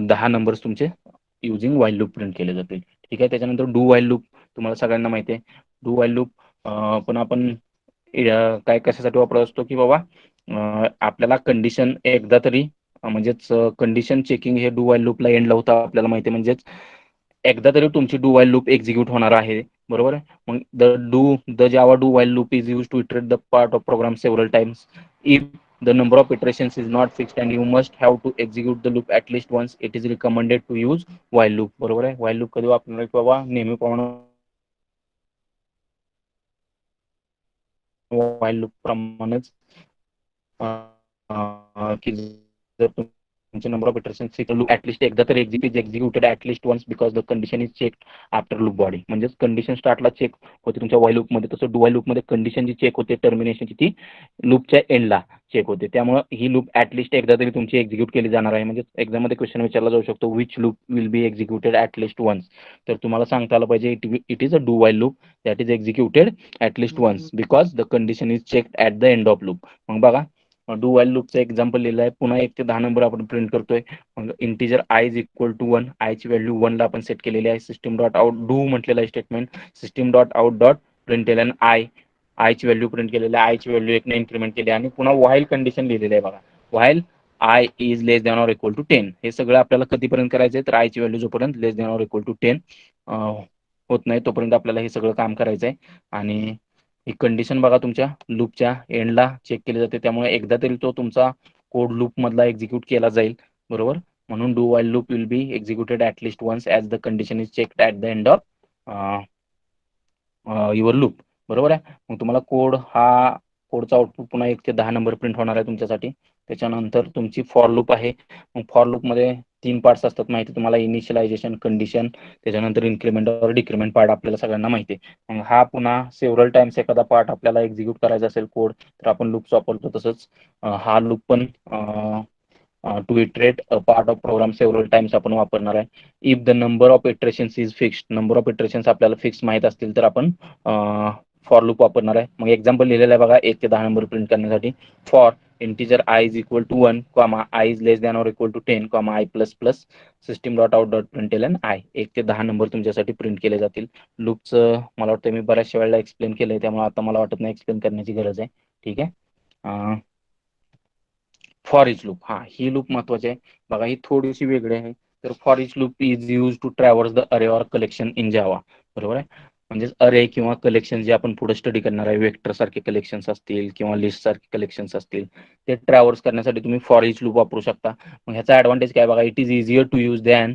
S1: 10 नंबर्स तुमचे युजिंग व्हाईल लूप प्रिंट केले जातील. ठीक आहे. त्याच्यानंतर डू व्हाईल लूप तुम्हाला सगळ्यांना माहिती आहे. डू व्हाईल लूप पण आपण काय कशासाठी वापरत असतो, की बाबा आपल्याला कंडिशन एकदा तरी म्हणजेच कंडिशन चेकिंग हे डू व्हाईल लूपला एंड लावता आपल्याला माहिती आहे, म्हणजेच एकदा तरी तुमची डू व्हाईल लूप एक्झिक्यूट होणार आहे. बरोबर आहे. मग the Java do while loop is use to iterate the part of program several times. If the number of iterations is not fixed and you must have to execute the loop at least once, it is recommended to use while loop. बरोबर आहे. while loop कधी वापरणार आहे, बाबा नेहमीप्रमाणे while loop प्रमाणेच की जर तुमचे नंबर ऑफ इटरेशन्स ऍटलिस्ट एकदा तरी executed at least once because the condition is check after loop body. म्हणजेच कंडिशन स्टार्टला चेक होते तुमच्या व्हाईल लूपमध्ये, तसं डू व्हाईल लूपमध्ये कंडिशन जी चेक होते टर्मिनेशनची ती लूपच्या एंडला चेक होते. त्यामुळे ही लूप ऍटलिस्ट एकदा तरी तुमची एक्झिक्यूट केली जाणार आहे. म्हणजे एक्झाम मध्ये क्वेश्चन विचारला जाऊ शकतो, which loop will be executed at least once. तर तुम्हाला सांगता आलं पाहिजे, it is a do while loop that is executed at least once because the condition is checked at the end of loop. मग बघा, डू व्हाईल लूपचं एक्झाम्पल लिहिलं आहे. पुन्हा 1 ते 10 नंबर आपण प्रिंट करतोय. मग integer i is equal to 1, i ची व्हॅल्यू 1 ला आपण सेट केलेली आहे. सिस्टम डॉट आउट डू म्हटलेलं आहे statement, system dot out dot println i ची व्हॅल्यू प्रिंट केलेली आहे, आय ची व्हॅल्यू 1 ने इन्क्रीमेंट केली, आणि पुन्हा व्हाईल कंडिशन लिहिलेली आहे बघा, while i is less than or equal to 10. हे सगळं आपल्याला कधीपर्यंत करायचंय, तर आय ची व्हॅल्यू जोपर्यंत लेस दॅन ऑर इक्वल टू 10 होत नाही तोपर्यंत आपल्याला हे सगळं काम करायचंय. आणि ही कंडिशन बघा तुमच्या लूपच्या एंडला चेक केली जाते, त्यामुळे एकदा तरी तो तुमचा कोड लूप मधला एक्झिक्यूट केला जाईल. बरोबर, म्हणून do while loop will be executed at least once as the condition is checked at the end of your loop. बरोबर आहे. मग तुम्हाला कोडचा आउटपुट पुन्हा 1 ते 10 नंबर प्रिंट होणार आहे तुमच्यासाठी. त्याच्यानंतर तुमची फॉर लूप आहे. मग फॉर लूप मध्ये 3 पार्ट्स असतात माहिती तुम्हाला, इनिशियलायझेशन, कंडिशन, त्याच्यानंतर इन्क्रीमेंट और डिक्रीमेंट पार्ट आपल्याला सगळ्यांना माहिती आहे. मग हा पुन्हा सेव्हरल टाइम्स एखादा पार्ट आपल्याला एक्झिक्यूट करायचा असेल कोड, तर आपण लूप्स वापरतो. तसंच हा लूप पण to iterate a part of program several times आपण वापरणार आहे. If the number of iterations is fixed, number of iterations आपल्याला फिक्स माहित असतील तर आपण फॉर लूप वापरणार आहे. मग एक्झाम्पल लिहिलेलं आहे बघा, 1 ते 10 नंबर प्रिंट करण्यासाठी. For integer i is equal to 1, i is less than or equal to 10, i plus plus, system dot out dot println i. 1 ते 10 नंबर तुमच्यासाठी प्रिंट केले जातील. लूपचं मला वाटतं मी बऱ्याचशा वेळेला एक्सप्लेन केलंय, त्यामुळे आता मला वाटत नाही एक्सप्लेन करण्याची गरज आहे. ठीक आहे. फॉर इच लूप, ही लूप महत्वाची आहे बघा, ही थोडीशी वेगळी आहे. तर for each loop is use to traverse the array or collection in Java. बरोबर आहे. म्हणजेच अरे किंवा कलेक्शन जे आपण पुढे स्टडी करणार आहे, वेक्टर सारखे कलेक्शन्स असतील किंवा लिस्ट सारखे कलेक्शन्स असतील, ते ट्रॅव्हर्स करण्यासाठी तुम्ही फॉर इच लूप वापरू शकता. मग ह्याचा ऍडव्हांटेज काय बघा, it is easier to use than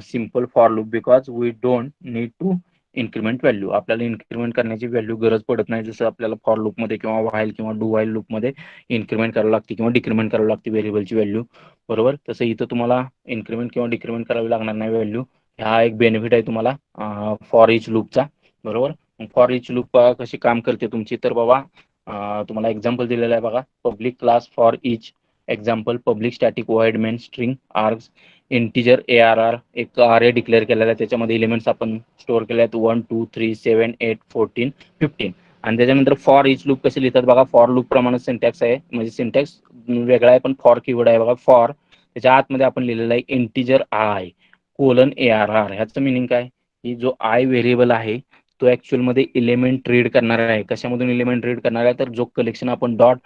S1: simple for loop because we don't need to increment value. आपल्याला इन्क्रीमेंट करण्याची व्हॅल्यू गरज पडत नाही, जसं आपल्याला फॉर लूपमध्ये किंवा व्हाईल किंवा डू व्हाईल लूपमध्ये इन्क्रीमेंट करावी लागते किंवा डिक्रीमेंट करावी लागते व्हेरिएबलची व्हॅल्यू. बरोबर, तसं इथं तुम्हाला इन्क्रीमेंट किंवा डिक्रीमेंट करावी लागणार नाही व्हॅल्यू. हा एक बेनिफिट आहे तुम्हाला फॉर इच लूपचा. बरोबर, फॉर इच लूप कशी काम करते तुमची, तर बाबा तुम्हाला एक्झाम्पल दिलेलं आहे बघा. Public class for each example, public static void main string args integer ARR, एक अरे डिक्लेअर केलेला आहे, त्याच्यामध्ये एलिमेंट्स आपण स्टोअर केले आहेत 1 2 3 7 8 14 15. आणि त्याच्यानंतर फॉर इच लूप कसे लिहितात बघा, फॉर लूप प्रमाणे सिंटॅक्स आहे, म्हणजे सिंटॅक्स वेगळा आहे पण फॉर कीवर्ड आहे बघा. फॉर त्याच्या आतमध्ये आपण लिहिलेलं आहे इंटिजर आय कोलन ARR. ह्याचं मिनिंग काय, की जो आय व्हेरिएबल आहे तो ऍक्च्युअल मध्ये इलेमेंट रीड करणार आहे. कशामधून इलेमेंट रीड करणार आहे, तर जो कलेक्शन आपण डॉट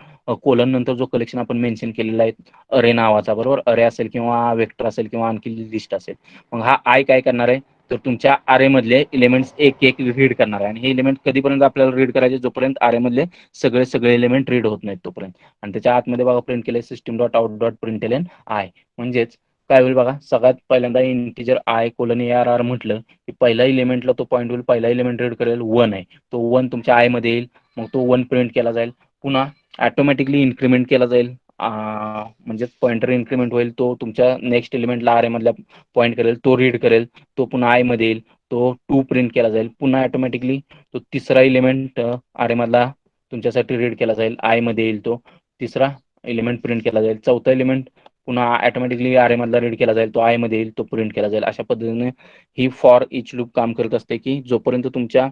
S1: कोलन नंतर जो कलेक्शन आपण मेन्शन केलेला आहे अरे नावाचा, बरोबर, अरे असेल किंवा वेक्टर असेल किंवा आणखी लिस्ट असेल, मग हा आय काय करणार आहे, तर तुमच्या अरे मधले इलेमेंट्स एक एक रीड करणार आहे. आणि हे इलेमेंट कधीपर्यंत आपल्याला रीड करायचे, जोपर्यंत अरे मधले सगळे सगळे इलेमेंट रीड होत नाहीत तोपर्यंत. आणि त्याच्या आतमध्ये बघा प्रिंट केले system dot out dot println i. म्हणजेच काय होईल बघा, सगळ्यात पहिल्यांदा इंटिजर आय कोलन ARR म्हटलं की पहिला इलिमेंटला तो पॉईंट होईल, पहिला इलिमेंट रीड करेल 1 आहे, तो 1 तुमच्या आय मध्ये येईल, मग तो 1 प्रिंट केला जाईल. पुन्हा ऑटोमॅटिकली इन्क्रीमेंट केला जाईल, म्हणजे पॉइंटर इन्क्रीमेंट होईल, तो तुमच्या नेक्स्ट एलिमेंटला अरे मधल्या पॉईंट करेल, तो रीड करेल, तो पुन्हा आय मध्ये येईल, तो 2 प्रिंट केला जाईल. पुन्हा ऑटोमॅटिकली तो तिसरा इलिमेंट अरे मधला तुमच्यासाठी रीड केला जाईल, आय मध्ये येईल, तो तिसरा एलिमेंट प्रिंट केला जाईल. चौथा एलिमेंट पुन्हा ऑटोमॅटिकली अरे मधला रीड केला जाईल, तो आय मध्ये येईल, तो प्रिंट केला जाईल. अशा पद्धतीने ही फॉर इच लूप काम करत असते, की जोपर्यंत तुमच्या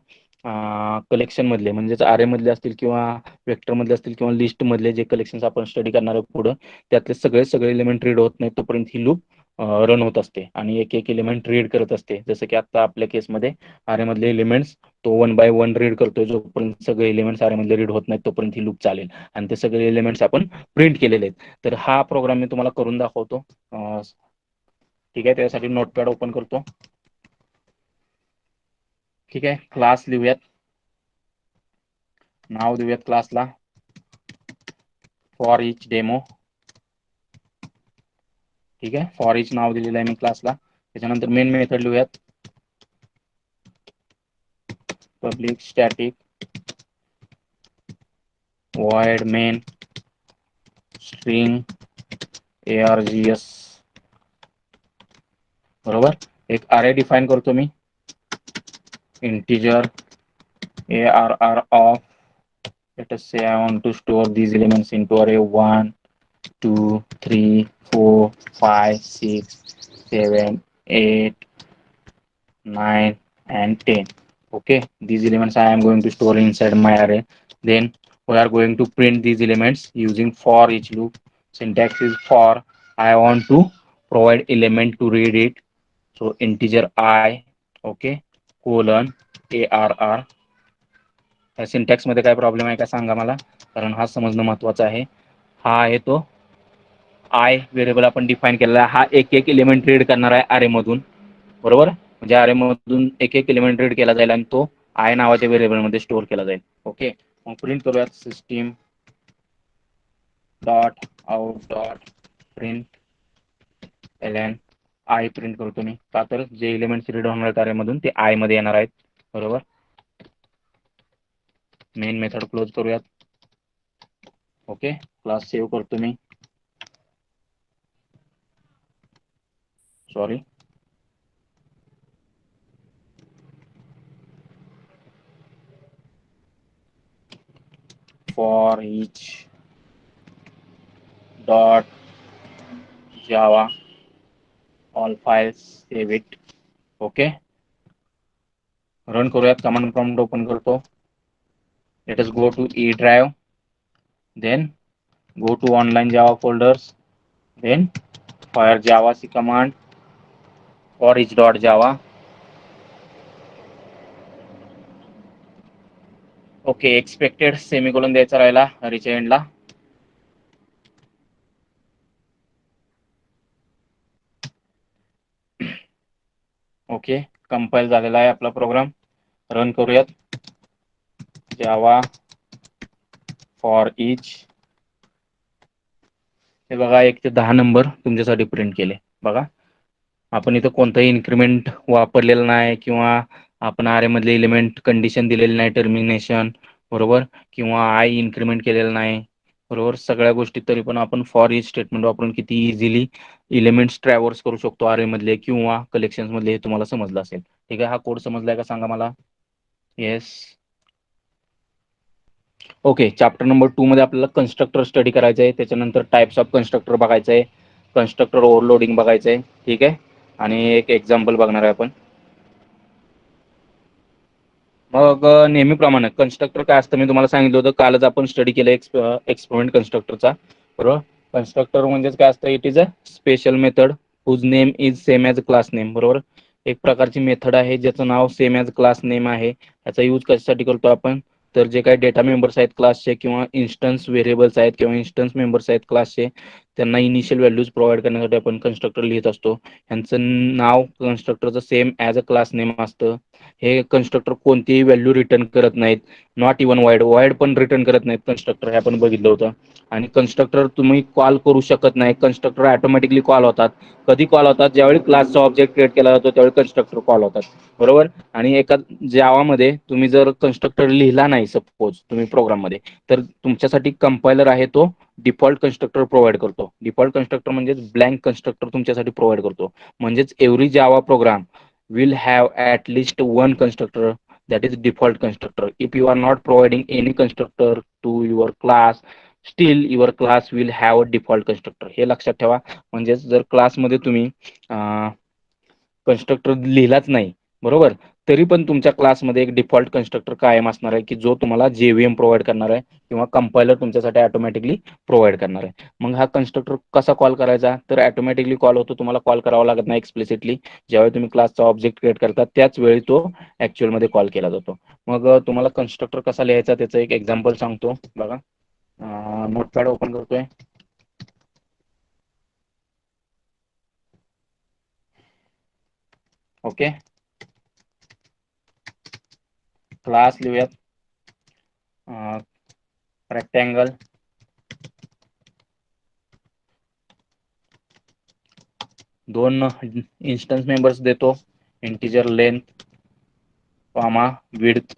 S1: कलेक्शन मधले म्हणजेच अरे मधले असतील किंवा वेक्टर मधले असतील किंवा लिस्ट मधले जे कलेक्शन्स आपण स्टडी करणार आहोत पुढं, त्यातले सगळे सगळे एलिमेंट रीड होत नाही तोपर्यंत ही लूप रन होत असते आणि एक एक एलिमेंट रीड करत असते. जसं की आता आपल्या केसमध्ये अरे मधले एलिमेंट्स तो 1 बाय 1 रीड करतोय, जोपर्यंत सगळे एलिमेंट्स अरे मधले रीड होत नाहीत तोपर्यंत ही लूप चालेल. आणि ते सगळे एलिमेंट्स आपण प्रिंट केलेले आहेत. तर हा प्रोग्राम मी तुम्हाला करून दाखवतो. ठीक आहे, त्यासाठी नोटपॅड ओपन करतो. ठीक आहे, क्लास लिहूयात, नाव देऊयात क्लासला फॉर इच डेमो. ठीक आहे, फॉर इच नाव दिलेलं आहे मी क्लासला. त्याच्यानंतर मेन मेथड लिहूयात public static void main string args. बरोबर, एक अरे डिफाइन करतो मी integer ARR of, let us say I want to store these elements into array 1 2 3 4 5 6 7 8 9 and 10. Okay, these elements I am going to store inside my array. Then we are going to print these elements using for each loop. Syntax is for I want to provide element to read it, so integer I, okay, colon ARR. या syntax मध्ये काय problem आहे का सांगा मला, कारण हा समजणं महत्वाचं आहे. हा आहे तो आय व्हेरिएबल आपण डिफाइन केलेला आहे, हा एक एक एलिमेंट रीड करणार आहे अरे मधून. बरोबर, म्हणजे अरे मधून एक एक एलिमेंट रीड केला जाईल आणि तो आय नावाच्या व्हेरिएबल मध्ये स्टोअर केला जाईल. ओके, मग प्रिंट करूयात system dot out dot print LN i. Print करतो मी, का तर जे एलिमेंट्स रीड होणार आहेत अरे मधून ते आय मध्ये येणार आहेत. बरोबर, मेन मेथड क्लोज करूयात. ओके, क्लास सेव्ह करतो मी. Sorry, for each dot java all files, save it. Okay, run करूयात. कमांड प्रॉम्प्ट ओपन करतो. Let us go to E drive, then go to online java folders, then fire javac command for each dot java. Okay, expected semicolon द्यायचा राहिला rich एंडला. Okay, compile झालेला आहे आपला programme. Run करूयात. जावा for each. हे बघा 1 ते 10 नंबर तुमच्यासाठी प्रिंट केले. बघा आपण इथं कोणताही इन्क्रिमेंट वापरलेला नाही किंवा आपण आरे मधले एलिमेंट कंडिशन दिलेली नाही, टर्मिनेशन बरोबर, किंवा आय इन्क्रिमेंट केलेलं नाही बरोबर. सगळ्या गोष्टी तरी पण आपण फॉर इच स्टेटमेंट वापरून किती इझिली एलिमेंट्स ट्रॅव्हर्स करू शकतो आरे मधले किंवा कलेक्शन्स मधले, हे तुम्हाला समजलं असेल. ठीक आहे, हा कोड समजलाय का सांगा मला. येस. ओके, चॅप्टर नंबर 2 मध्ये आपल्याला कन्स्ट्रक्टर स्टडी करायचं आहे. त्याच्यानंतर टाइप्स ऑफ कन्स्ट्रक्टर बघायचं आहे, कन्स्ट्रक्टर ओव्हरलोडिंग बघायचं आहे. ठीक आहे, आणि एक एक्झाम्पल बघणार आहे आपण. मग नेहमीप्रमाणे कन्स्ट्रक्टर काय असतं मी तुम्हाला सांगितलं होतं, कालच आपण स्टडी केलं एक्सपेरिमेंट कन्स्ट्रक्टरचा बरोबर. कन्स्ट्रक्टर म्हणजेच काय असतं, it is a special method whose name is same as class name बरोबर. एक प्रकारची मेथड आहे ज्याचं नाव सेम ॲज क्लास नेम आहे. याचा यूज कशासाठी करतो आपण, तर जे काही डेटा मेंबर्स आहेत क्लासचे किंवा इन्स्टन्स व्हेरिएबल्स आहेत किंवा इन्स्टन्स मेंबर्स आहेत क्लासचे, त्यांना इनिशियल व्हॅल्यूज प्रोव्हाइड करण्यासाठी आपण कन्स्ट्रक्टर लिहित असतो. यांचं नाव कन्स्ट्रक्टरचं same as a class name असतं. हे कन्स्ट्रक्टर कोणतीही व्हॅल्यू रिटर्न करत नाहीत, नॉट इव्हन वाईड पण रिटर्न करत नाहीत कन्स्ट्रक्टर, हे आपण बघितलं होतं. आणि कन्स्ट्रक्टर तुम्ही कॉल करू शकत नाही, कन्स्ट्रक्टर ऑटोमॅटिकली कॉल होतात. कधी कॉल होतात, ज्यावेळी क्लासचा ऑब्जेक्ट क्रिएट केला जातो त्यावेळी कन्स्ट्रक्टर कॉल होतात बरोबर. आणि एका जावामध्ये तुम्ही जर कन्स्ट्रक्टर लिहिला नाही सपोज तुम्ही प्रोग्राममध्ये, तर तुमच्यासाठी कंपायलर आहे तो डिफॉल्ट कन्स्ट्रक्टर प्रोव्हाइड करतो. डिफॉल्ट कन्स्ट्रक्टर म्हणजे ब्लँक कन्स्ट्रक्टर तुमच्यासाठी प्रोव्हाइड करतो. म्हणजेच every Java program will have at least one constructor, that is default constructor. If you are not providing any constructor to your class, still your class will have a default constructor. हे लक्षात ठेवा. म्हणजेच जर क्लासमध्ये तुम्ही constructor लिहिलाच नाही बरोबर, तरी पण तुमच्या क्लासमध्ये एक डिफॉल्ट कन्स्ट्रक्टर कायम असणार आहे की जो तुम्हाला जेव्हीएम प्रोव्हाइड करणार आहे किंवा कंपायलर तुमच्यासाठी ऑटोमॅटिकली प्रोव्हाइड करणार आहे. मग हा कन्स्ट्रक्टर कसा कॉल करायचा, तर ऑटोमॅटिकली कॉल होतो, तुम्हाला कॉल करावा लागत नाही एक्सप्लिसिटली. ज्यावेळी तुम्ही क्लासचा ऑब्जेक्ट क्रिएट करता त्याच वेळी तो ऍक्च्युअलमध्ये कॉल केला जातो. मग तुम्हाला कन्स्ट्रक्टर कसा लिहायचा त्याचं एक एक्झाम्पल सांगतो. बघा, नोटपॅड ओपन करतोय. ओके, क्लास लिहूयात रेक्टँगल, दोन इन्स्टन्स मेंबर्स देतो, इंटिजर लेंथ कॉमा विड्थ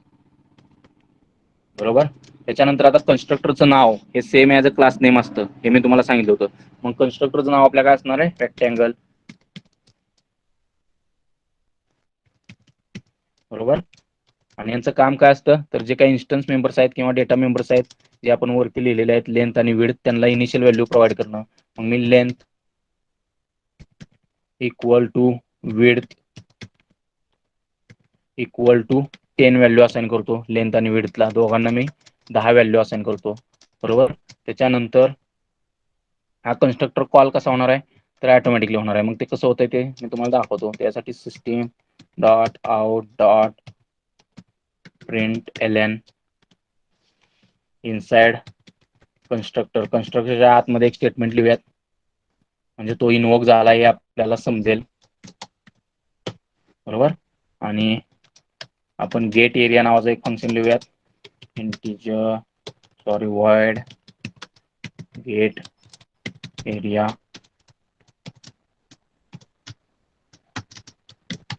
S1: बरोबर. त्याच्यानंतर आता कन्स्ट्रक्टरचं नाव हे same as a class name असतं, हे मी तुम्हाला सांगितलं होतं. मग कन्स्ट्रक्टरचं नाव आपल्या काय असणार आहे, रेक्टँगल बरोबर. आणि यांचं काम काय असतं, तर जे काही इन्स्टन्स मेंबर्स आहेत किंवा डेटा मेंबर्स आहेत जे आपण वरती लिहिलेले आहेत लेंथ आणि विड्थ, त्यांना इनिशियल व्हॅल्यू प्रोव्हाइड करणं. मग मी length equal to width equal to 10 value assign करतो. लेंथ आणि विड्थला दोघांना मी 10 व्हॅल्यू असाइन करतो बरोबर. त्याच्यानंतर हा कन्स्ट्रक्टर कॉल कसा होणार आहे, तर ऑटोमॅटिकली होणार आहे. मग ते कसं होतंय ते मी तुम्हाला दाखवतो. त्यासाठी system dot out dot println inside constructor. कन्स्ट्रक्टरच्या आतमध्ये एक स्टेटमेंट लिहूयात म्हणजे तो इन्वोक झाला हे आपल्याला समजेल बरोबर. आणि आपण गेट एरिया नावाचं एक फंक्शन लिहूयात, integer void get area.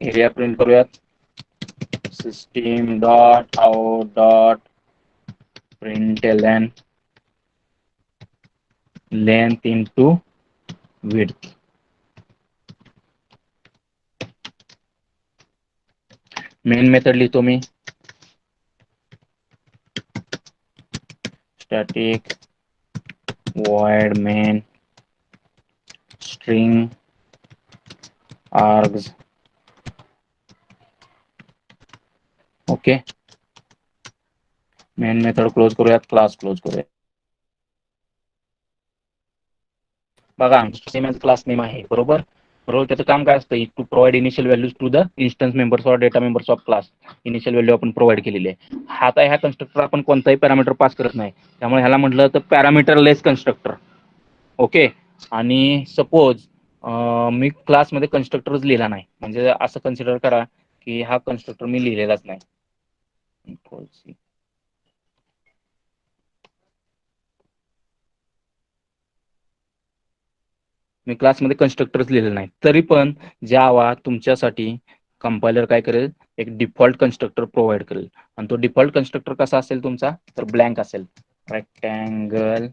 S1: Area print करूयात, system dot out dot println length into width. Main method लिहितो मी, static void main string args. Okay, main method close करूयात, क्लास क्लोज करूयात. बघा सेम एज क्लास नेम आहे बरोबर. बरोबर, त्याचं काम काय असतं, to provide initial values to the instance members or data members of class. Initial value आपण प्रोव्हाइड केलेली आहे. आता ह्या कन्स्ट्रक्टर आपण कोणताही पॅरामीटर पास करत नाही, त्यामुळे ह्याला म्हटलं तर पॅरामीटर लेस कन्स्ट्रक्टर. ओके, आणि सपोज मी क्लासमध्ये कन्स्ट्रक्टरच लिहिला नाही, म्हणजे असं कन्सिडर करा की हा कन्स्ट्रक्टर मी लिहिलेलाच नाही Control C. मी क्लासमध्ये कन्स्ट्रक्टरच लिहिलेलं नाही, तरी पण जावा तुमच्यासाठी कंपायलर काय करेल, एक डिफॉल्ट कन्स्ट्रक्टर प्रोव्हाइड करेल. आणि तो डिफॉल्ट कन्स्ट्रक्टर कसा असेल तुमचा, तर ब्लँक असेल. रेक्टँगल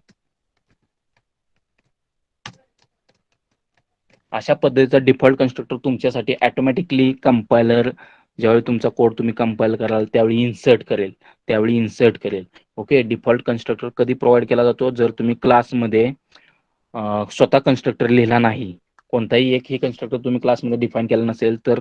S1: अशा पद्धतीचा डिफॉल्ट कन्स्ट्रक्टर तुमच्यासाठी ऑटोमॅटिकली कंपायलर ज्यावेळी तुमचा कोड तुम्ही कंपाईल कराल त्यावेळी इन्सर्ट करेल. ओके. डिफॉल्ट कन्स्ट्रक्टर कधी प्रोव्हाइड केला जातो, जर तुम्ही क्लासमध्ये स्वतः कन्स्ट्रक्टर लिहिला नाही, कोणताही एकही कन्स्ट्रक्टर तुम्ही क्लासमध्ये डिफाईन केला नसेल, तर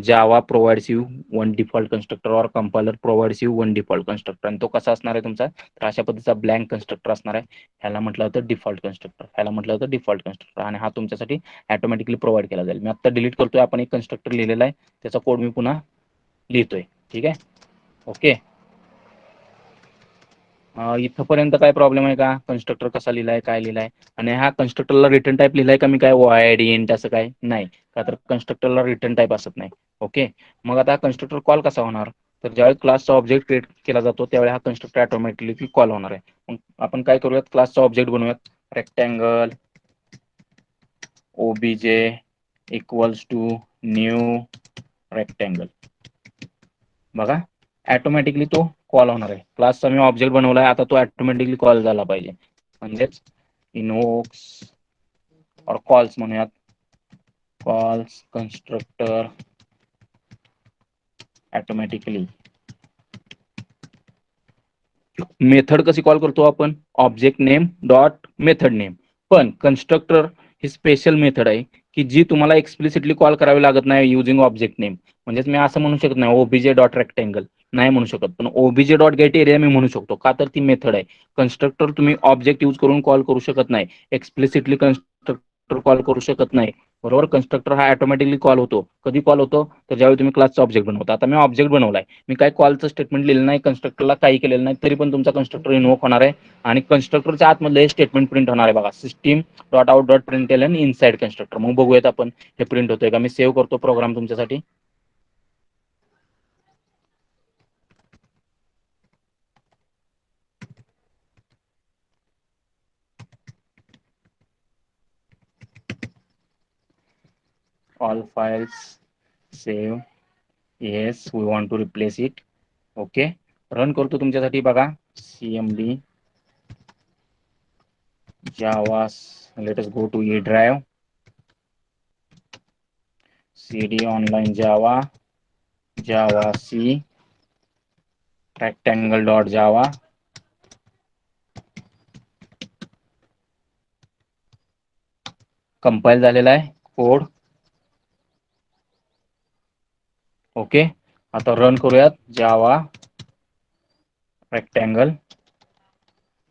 S1: Java provides you one default constructor or compiler provides you one default constructor. आणि तो कसा असणार आहे तुमचा, तर अशा पद्धतीचा ब्लँक कन्स्ट्रक्टर असणार आहे. ह्याला म्हटलं होतं डिफॉल्ट कन्स्ट्रक्टर, ह्याला म्हटलं होतं डिफॉल्ट कन्स्ट्रक्टर, आणि हा तुमच्यासाठी ऑटोमॅटिकली प्रोव्हाइड केला जाईल. मी आता डिलीट करतोय, आपण एक कन्स्ट्रक्टर लिहिलेला आहे, त्याचा कोड मी पुन्हा लिहितोय. ठीक आहे. ओके. इथपर्यंत काय प्रॉब्लेम आहे का, कन्स्ट्रक्टर कसा लिहिलाय, काय लिहिलाय, आणि हा कन्स्ट्रक्टरला रिटर्न टाईप लिहिलाय का मी, काय वॉइड इंट असं काय नाही का, तर कन्स्ट्रक्टरला रिटर्न टाईप असत नाही. ओके. मग आता कन्स्ट्रक्टर कॉल कसा होणार, तर ज्यावेळी क्लासचा ऑब्जेक्ट क्रिएट केला जातो त्यावेळी हा कन्स्ट्रक्टर ऑटोमॅटिकली कॉल होणार आहे. मग आपण काय करूयात, क्लासचा ऑब्जेक्ट बनवूयात. Rectangle OBJ equals to new rectangle. बघा, ऑटोमॅटिकली तो कॉल होणार आहे. क्लासचा मी ऑब्जेक्ट बनवलाय, आता तो ऑटोमॅटिकली कॉल झाला पाहिजे. म्हणजेच इनवोक्स और कॉल्स म्हणूयात, कॉल्स कन्स्ट्रक्टर ऑटोमॅटिकली. मेथड कशी कॉल करतो आपण, object name dot method name. पण कन्स्ट्रक्टर ही स्पेशल मेथड आहे की जी तुम्हाला एक्सप्लिसिटली कॉल करावी लागत नाही युजिंग ऑब्जेक्ट नेम. म्हणजेच मी असं म्हणू शकत नाही ओबीजे डॉट रेक्टँगल नाही म्हणू शकत, पण ओबीजे डॉट गेट एरिया मी म्हणू शकतो. का तर ती मेथड आहे. कन्स्ट्रक्टर तुम्ही ऑब्जेक्ट यूज करून कॉल करू शकत नाही, एक्सप्लिसिटली कन्स्ट्रक्टर कॉल करू शकत नाही. बरोबर. कन्स्ट्रक्टर हा ऑटोमॅटिकली कॉल होतो. कधी कॉल होतो, तर ज्यावेळी तुम्ही क्लासचा ऑब्जेक्ट बनवता. आता मी ऑब्जेक्ट बनवलाय, मी काय कॉलचं स्टेटमेंट लिहिलं नाही, कन्स्ट्रक्टरला काही केलेलं नाही, तरी पण तुमचा कन्स्ट्रक्टर इन्व्होक होणार आहे. आणि कन्स्ट्रक्टरच्या आतमधलं हे स्टेटमेंट प्रिंट होणार आहे बघा, system dot out dot println inside constructor. मग बघूयात आपण हे प्रिंट होतोय का. मी सेव्ह करतो प्रोग्राम तुमच्यासाठी. All files save, yes we want to replace it. Okay. Run करतो तुमच्यासाठी बघा. cmd java, let us go to e drive, cd online java, java c rectangle.java. Compile झालेला आहे कोड. ओके. आता रन करूयात जावा rectangle.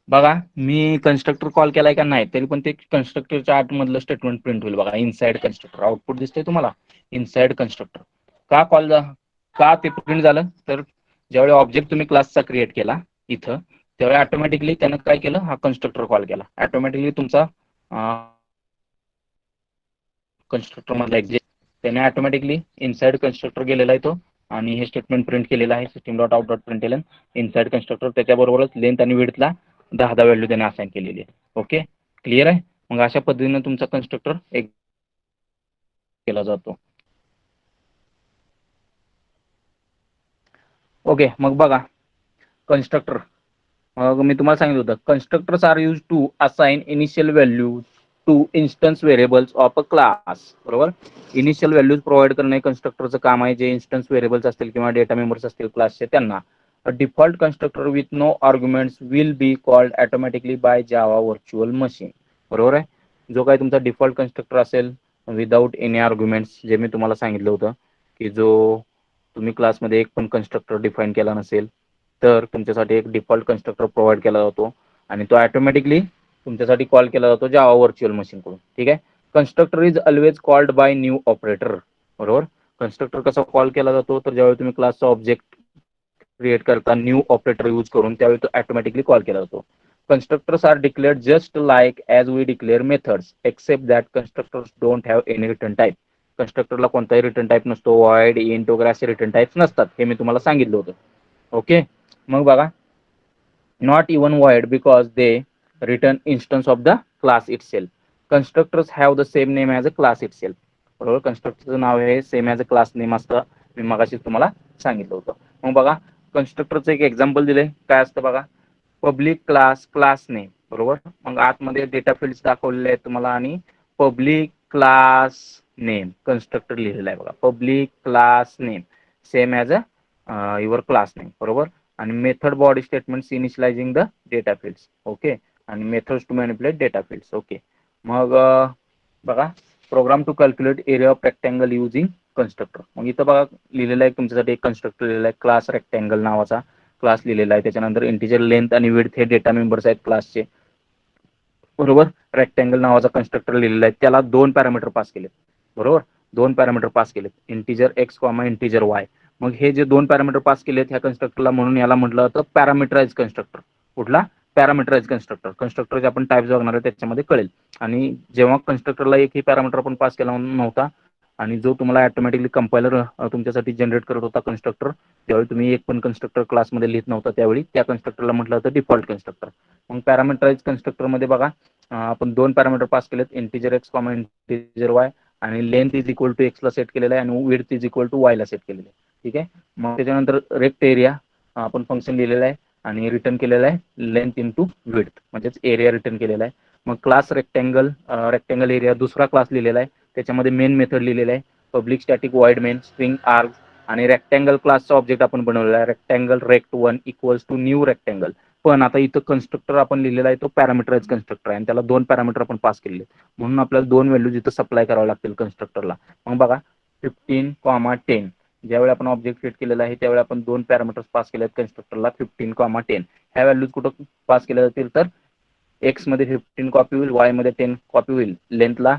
S1: बघा, मी constructor call केलाय का नाही, तरी पण ते कन्स्ट्रक्टरच्या आतमधलं स्टेटमेंट प्रिंट होईल बघा. इनसाइड कन्स्ट्रक्टर आउटपुट दिसतंय तुम्हाला, इनसाइड कन्स्ट्रक्टर. का कॉल का ते प्रिंट झालं, तर ज्यावेळी ऑब्जेक्ट तुम्ही क्लासचा क्रिएट केला इथं, त्यावेळी ऑटोमॅटिकली त्यानं काय केलं, हा कन्स्ट्रक्टर कॉल केला. ऑटोमॅटिकली तुमचा कन्स्ट्रक्टर मधला एक्झिट त्याने ऑटोमॅटिकली इनसाइड कन्स्ट्रक्टर गेलेला आहे तो, आणि हे स्टेटमेंट प्रिंट केलेलं आहे system dot out dot println inside constructor. त्याच्याबरोबरच लेंथ आणि विड्थला 10 व्हॅल्यू त्याने असाइन केलेली आहे. ओके. क्लिअर आहे. मग अशा पद्धतीने तुमचा कन्स्ट्रक्टर एक केला जातो. ओके. मग बघा, कन्स्ट्रक्टर मग मी तुम्हाला सांगितलं होतं, constructors are use to assign initial value to instance variables of a class. बरोबर. इनिशियल व्हॅल्यूज प्रोव्हाइड करणे कन्स्ट्रक्टरचं काम आहे, जे इन्स्टन्स व्हेरिएबल्स असतील किंवा डेटा मेंबर्स असतील क्लासचे त्यांना. A default constructor with no arguments will be called automatically by Java virtual machine. बरोबर आहे. जो काही तुमचा डिफॉल्ट कन्स्ट्रक्टर असेल विदाउट एनी आर्ग्युमेंट्स, जे मी तुम्हाला सांगितलं होतं की जो तुम्ही क्लासमध्ये एक पण कन्स्ट्रक्टर डिफाईन केला नसेल, तर तुमच्यासाठी एक डिफॉल्ट कन्स्ट्रक्टर प्रोव्हाइड केला जातो आणि तो ऑटोमॅटिकली तुमच्यासाठी कॉल केला जातो जावा व्हर्च्युअल मशीन कडून. ठीक आहे. Constructor is always called by new operator. बरोबर. कन्स्ट्रक्टर कसा कॉल केला जातो, तर ज्यावेळी तुम्ही क्लासचा ऑब्जेक्ट क्रिएट करता न्यू ऑपरेटर यूज करून, त्यावेळी तो ऑटोमॅटिकली कॉल केला जातो. Constructors are declared just like as we declare methods, except that constructors don't have any return type. कन्स्ट्रक्टरला कोणताही रिटर्न टाईप नसतो, void, int वगैरे असे रिटर्न टाईप्स नसतात. हे मी तुम्हाला सांगितलं होतं. ओके. मग बघा, not even void because they return instance of the class itself. Constructors have the same name as a class itself. बरोबर, कन्स्ट्रक्टरचं नाव आहे same as a class name असतं. मी मगाशी तुम्हाला सांगितलं होतं. मग बघा, कन्स्ट्रक्टरचं एक एक्झाम्पल दिलंय. काय असतं बघा, पब्लिक क्लास क्लास नेम. बरोबर, मग आतमध्ये डेटा फील्ड्स दाखवलेले आहेत तुम्हाला आणि पब्लिक क्लास नेम कन्स्ट्रक्टर लिहिलेलं आहे बघा. Public class name same as a your class name. बरोबर, आणि method body statements initializing the data fields. Okay, आणि methods to manipulate data fields. Okay. मग बघा, program to calculate area of rectangle using constructor. मग इथं बघा लिहिलेलं आहे तुमच्यासाठी एक कन्स्ट्रक्टर लिहिलेला आहे, क्लास रेक्टँगल नावाचा क्लास लिहिलेला आहे. त्याच्यानंतर इंटिजर लेंथ आणि विड्थ हे डेटा मेंबर्स आहेत क्लासचे. बरोबर, रेक्टँगल नावाचा कन्स्ट्रक्टर लिहिलेला आहे, त्याला 2 पॅरामीटर पास केलेत. बरोबर, 2 पॅरामीटर पास केलेत, integer x comma integer Y. मग हे जे 2 पॅरामीटर पास केलेत ह्या कन्स्ट्रक्टरला, म्हणून याला म्हटलं जातं पॅरामीटराइज कन्स्ट्रक्टर. कुठला? पॅरामीटराइज कन्स्ट्रक्टर. कन्स्ट्रक्टरचे आपण टाइप्स बघणार आहे त्याच्यामध्ये कळेल. आणि जेव्हा कन्स्ट्रक्टरला एकही पॅरामीटर आपण पास केला नव्हता आणि जो तुम्हाला ऑटोमॅटिकली कंपायलर तुमच्यासाठी जनरेट करत होता कन्स्ट्रक्टर, त्यावेळी तुम्ही एक पण कन्स्ट्रक्टर क्लासमध्ये लिहित नव्हता, त्यावेळी त्या कन्स्ट्रक्टरला म्हटलं होतं डिफॉल्ट कन्स्ट्रक्टर. मग पॅरामीटराइज कन्स्ट्रक्टरमध्ये बघा, आपण 2 पॅरामीटर पास केलेत, integer x comma integer y, आणि लेंथ इज इक्वल टू एक्सला सेट केलेला आहे आणि विड्थ इज इक्वल टू वायला सेट केलेलं आहे. ठीक आहे. मग त्याच्यानंतर रेक्ट एरिया आपण फंक्शन लिहिलेलं आहे आणि रिटर्न केलेलं आहे लेंथ इंटू विड्थ, म्हणजेच एरिया रिटर्न केलेला आहे. मग क्लास रेक्टँगल, रेक्टँगल एरिया दुसरा क्लास लिहिलेला आहे, त्याच्यामध्ये मेन मेथड लिहिलेला आहे, public static void main string arg. आणि रेक्टँगल क्लासचा ऑब्जेक्ट आपण बनवलेला आहे, rectangle rect one equals to new rectangle. पण आता इथं कन्स्ट्रक्टर आपण लिहिलेला आहे तो पॅरामीटराइज कन्स्ट्रक्टर आहे आणि त्याला 2 पॅरामीटर आपण पास केलेले, म्हणून आपल्याला 2 व्हॅल्यूज इथं सप्लाय करावं लागतील कन्स्ट्रक्टरला. मग बघा, 15,10 ज्यावेळी आपण ऑब्जेक्ट क्रिएट केलेला आहे त्यावेळी आपण 2 पॅरामीटर्स पास केले आहेत कन्स्ट्रक्टरला, 15,10. ह्या व्हॅल्यूज कुठं पास केल्या जातील, तर एक्स मध्ये 15 कॉपी होईल, वाय मध्ये 10 कॉपी होईल, लेंथला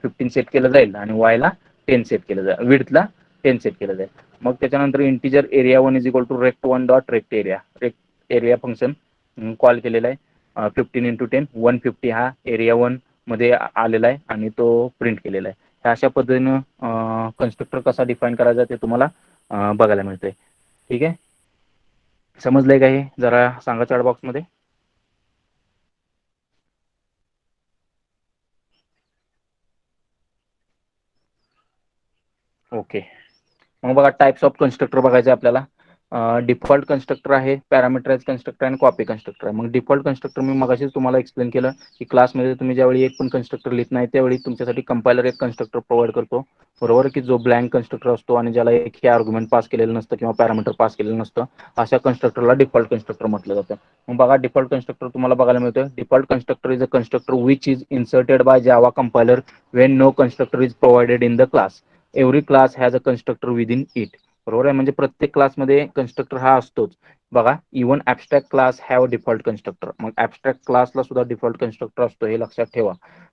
S1: 15 सेट केलं जाईल आणि वायला 10 सेट केलं जाईल, विड्थला 10 सेट केलं जाईल. मग त्याच्यानंतर integer area 1 is equal to rect one dot rect area. Rect area function call केलेला आहे, 15 इंटू 10 150 हा एरिया 1 मध्ये आलेला आहे आणि तो प्रिंट केलेला आहे. ह्या अशा पद्धतीनं कन्स्ट्रक्टर कसा डिफाईन करायचा ते तुम्हाला बघायला मिळतंय. ठीक आहे, समजलंय का हे? जरा सांगा चॅट बॉक्समध्ये. ओके. मग बघा, टाइप्स ऑफ कन्स्ट्रक्टर बघायचे आपल्याला. डिफॉल्ट कन्स्ट्रक्टर आहे, पॅरामीटराइज कन्स्ट्रक्टर आणि कॉपी कन्स्ट्रक्टर आहे. मग डिफॉल्ट कन्स्ट्रक्टर मी मगाशीच तुम्हाला एक्सप्लेन केलं की क्लासमध्ये तुम्ही ज्यावेळी एक पण कन्स्ट्रक्टर लिहित नाही त्यावेळी तुमच्यासाठी कंपायलर एक कन्स्ट्रक्टर प्रोव्हाइड करतो. बरोबर, की जो ब्लँक कन्स्ट्रक्टर असतो आणि ज्याला एकही आर्ग्युमेंट पास केलेलं नसतं किंवा पॅरामीटर पास केलेलं नसतं, अशा कन्स्ट्रक्टरला डिफॉल्ट कन्स्ट्रक्टर म्हटलं जातं. मग बघा, डिफॉल्ट कन्स्ट्रक्टर तुम्हाला बघायला मिळतं. Default constructor is a constructor which is inserted by Java compiler when no constructor is provided in the class. Every class has a constructor within it. बरोबर आहे, म्हणजे प्रत्येक क्लासमध्ये कन्स्ट्रक्टर हा असतोच. बघा, even abstract class have default constructor. मग abstract क्लासला सुद्धा डिफॉल्ट कन्स्ट्रक्टर असतो, हे लक्षात ठेवा.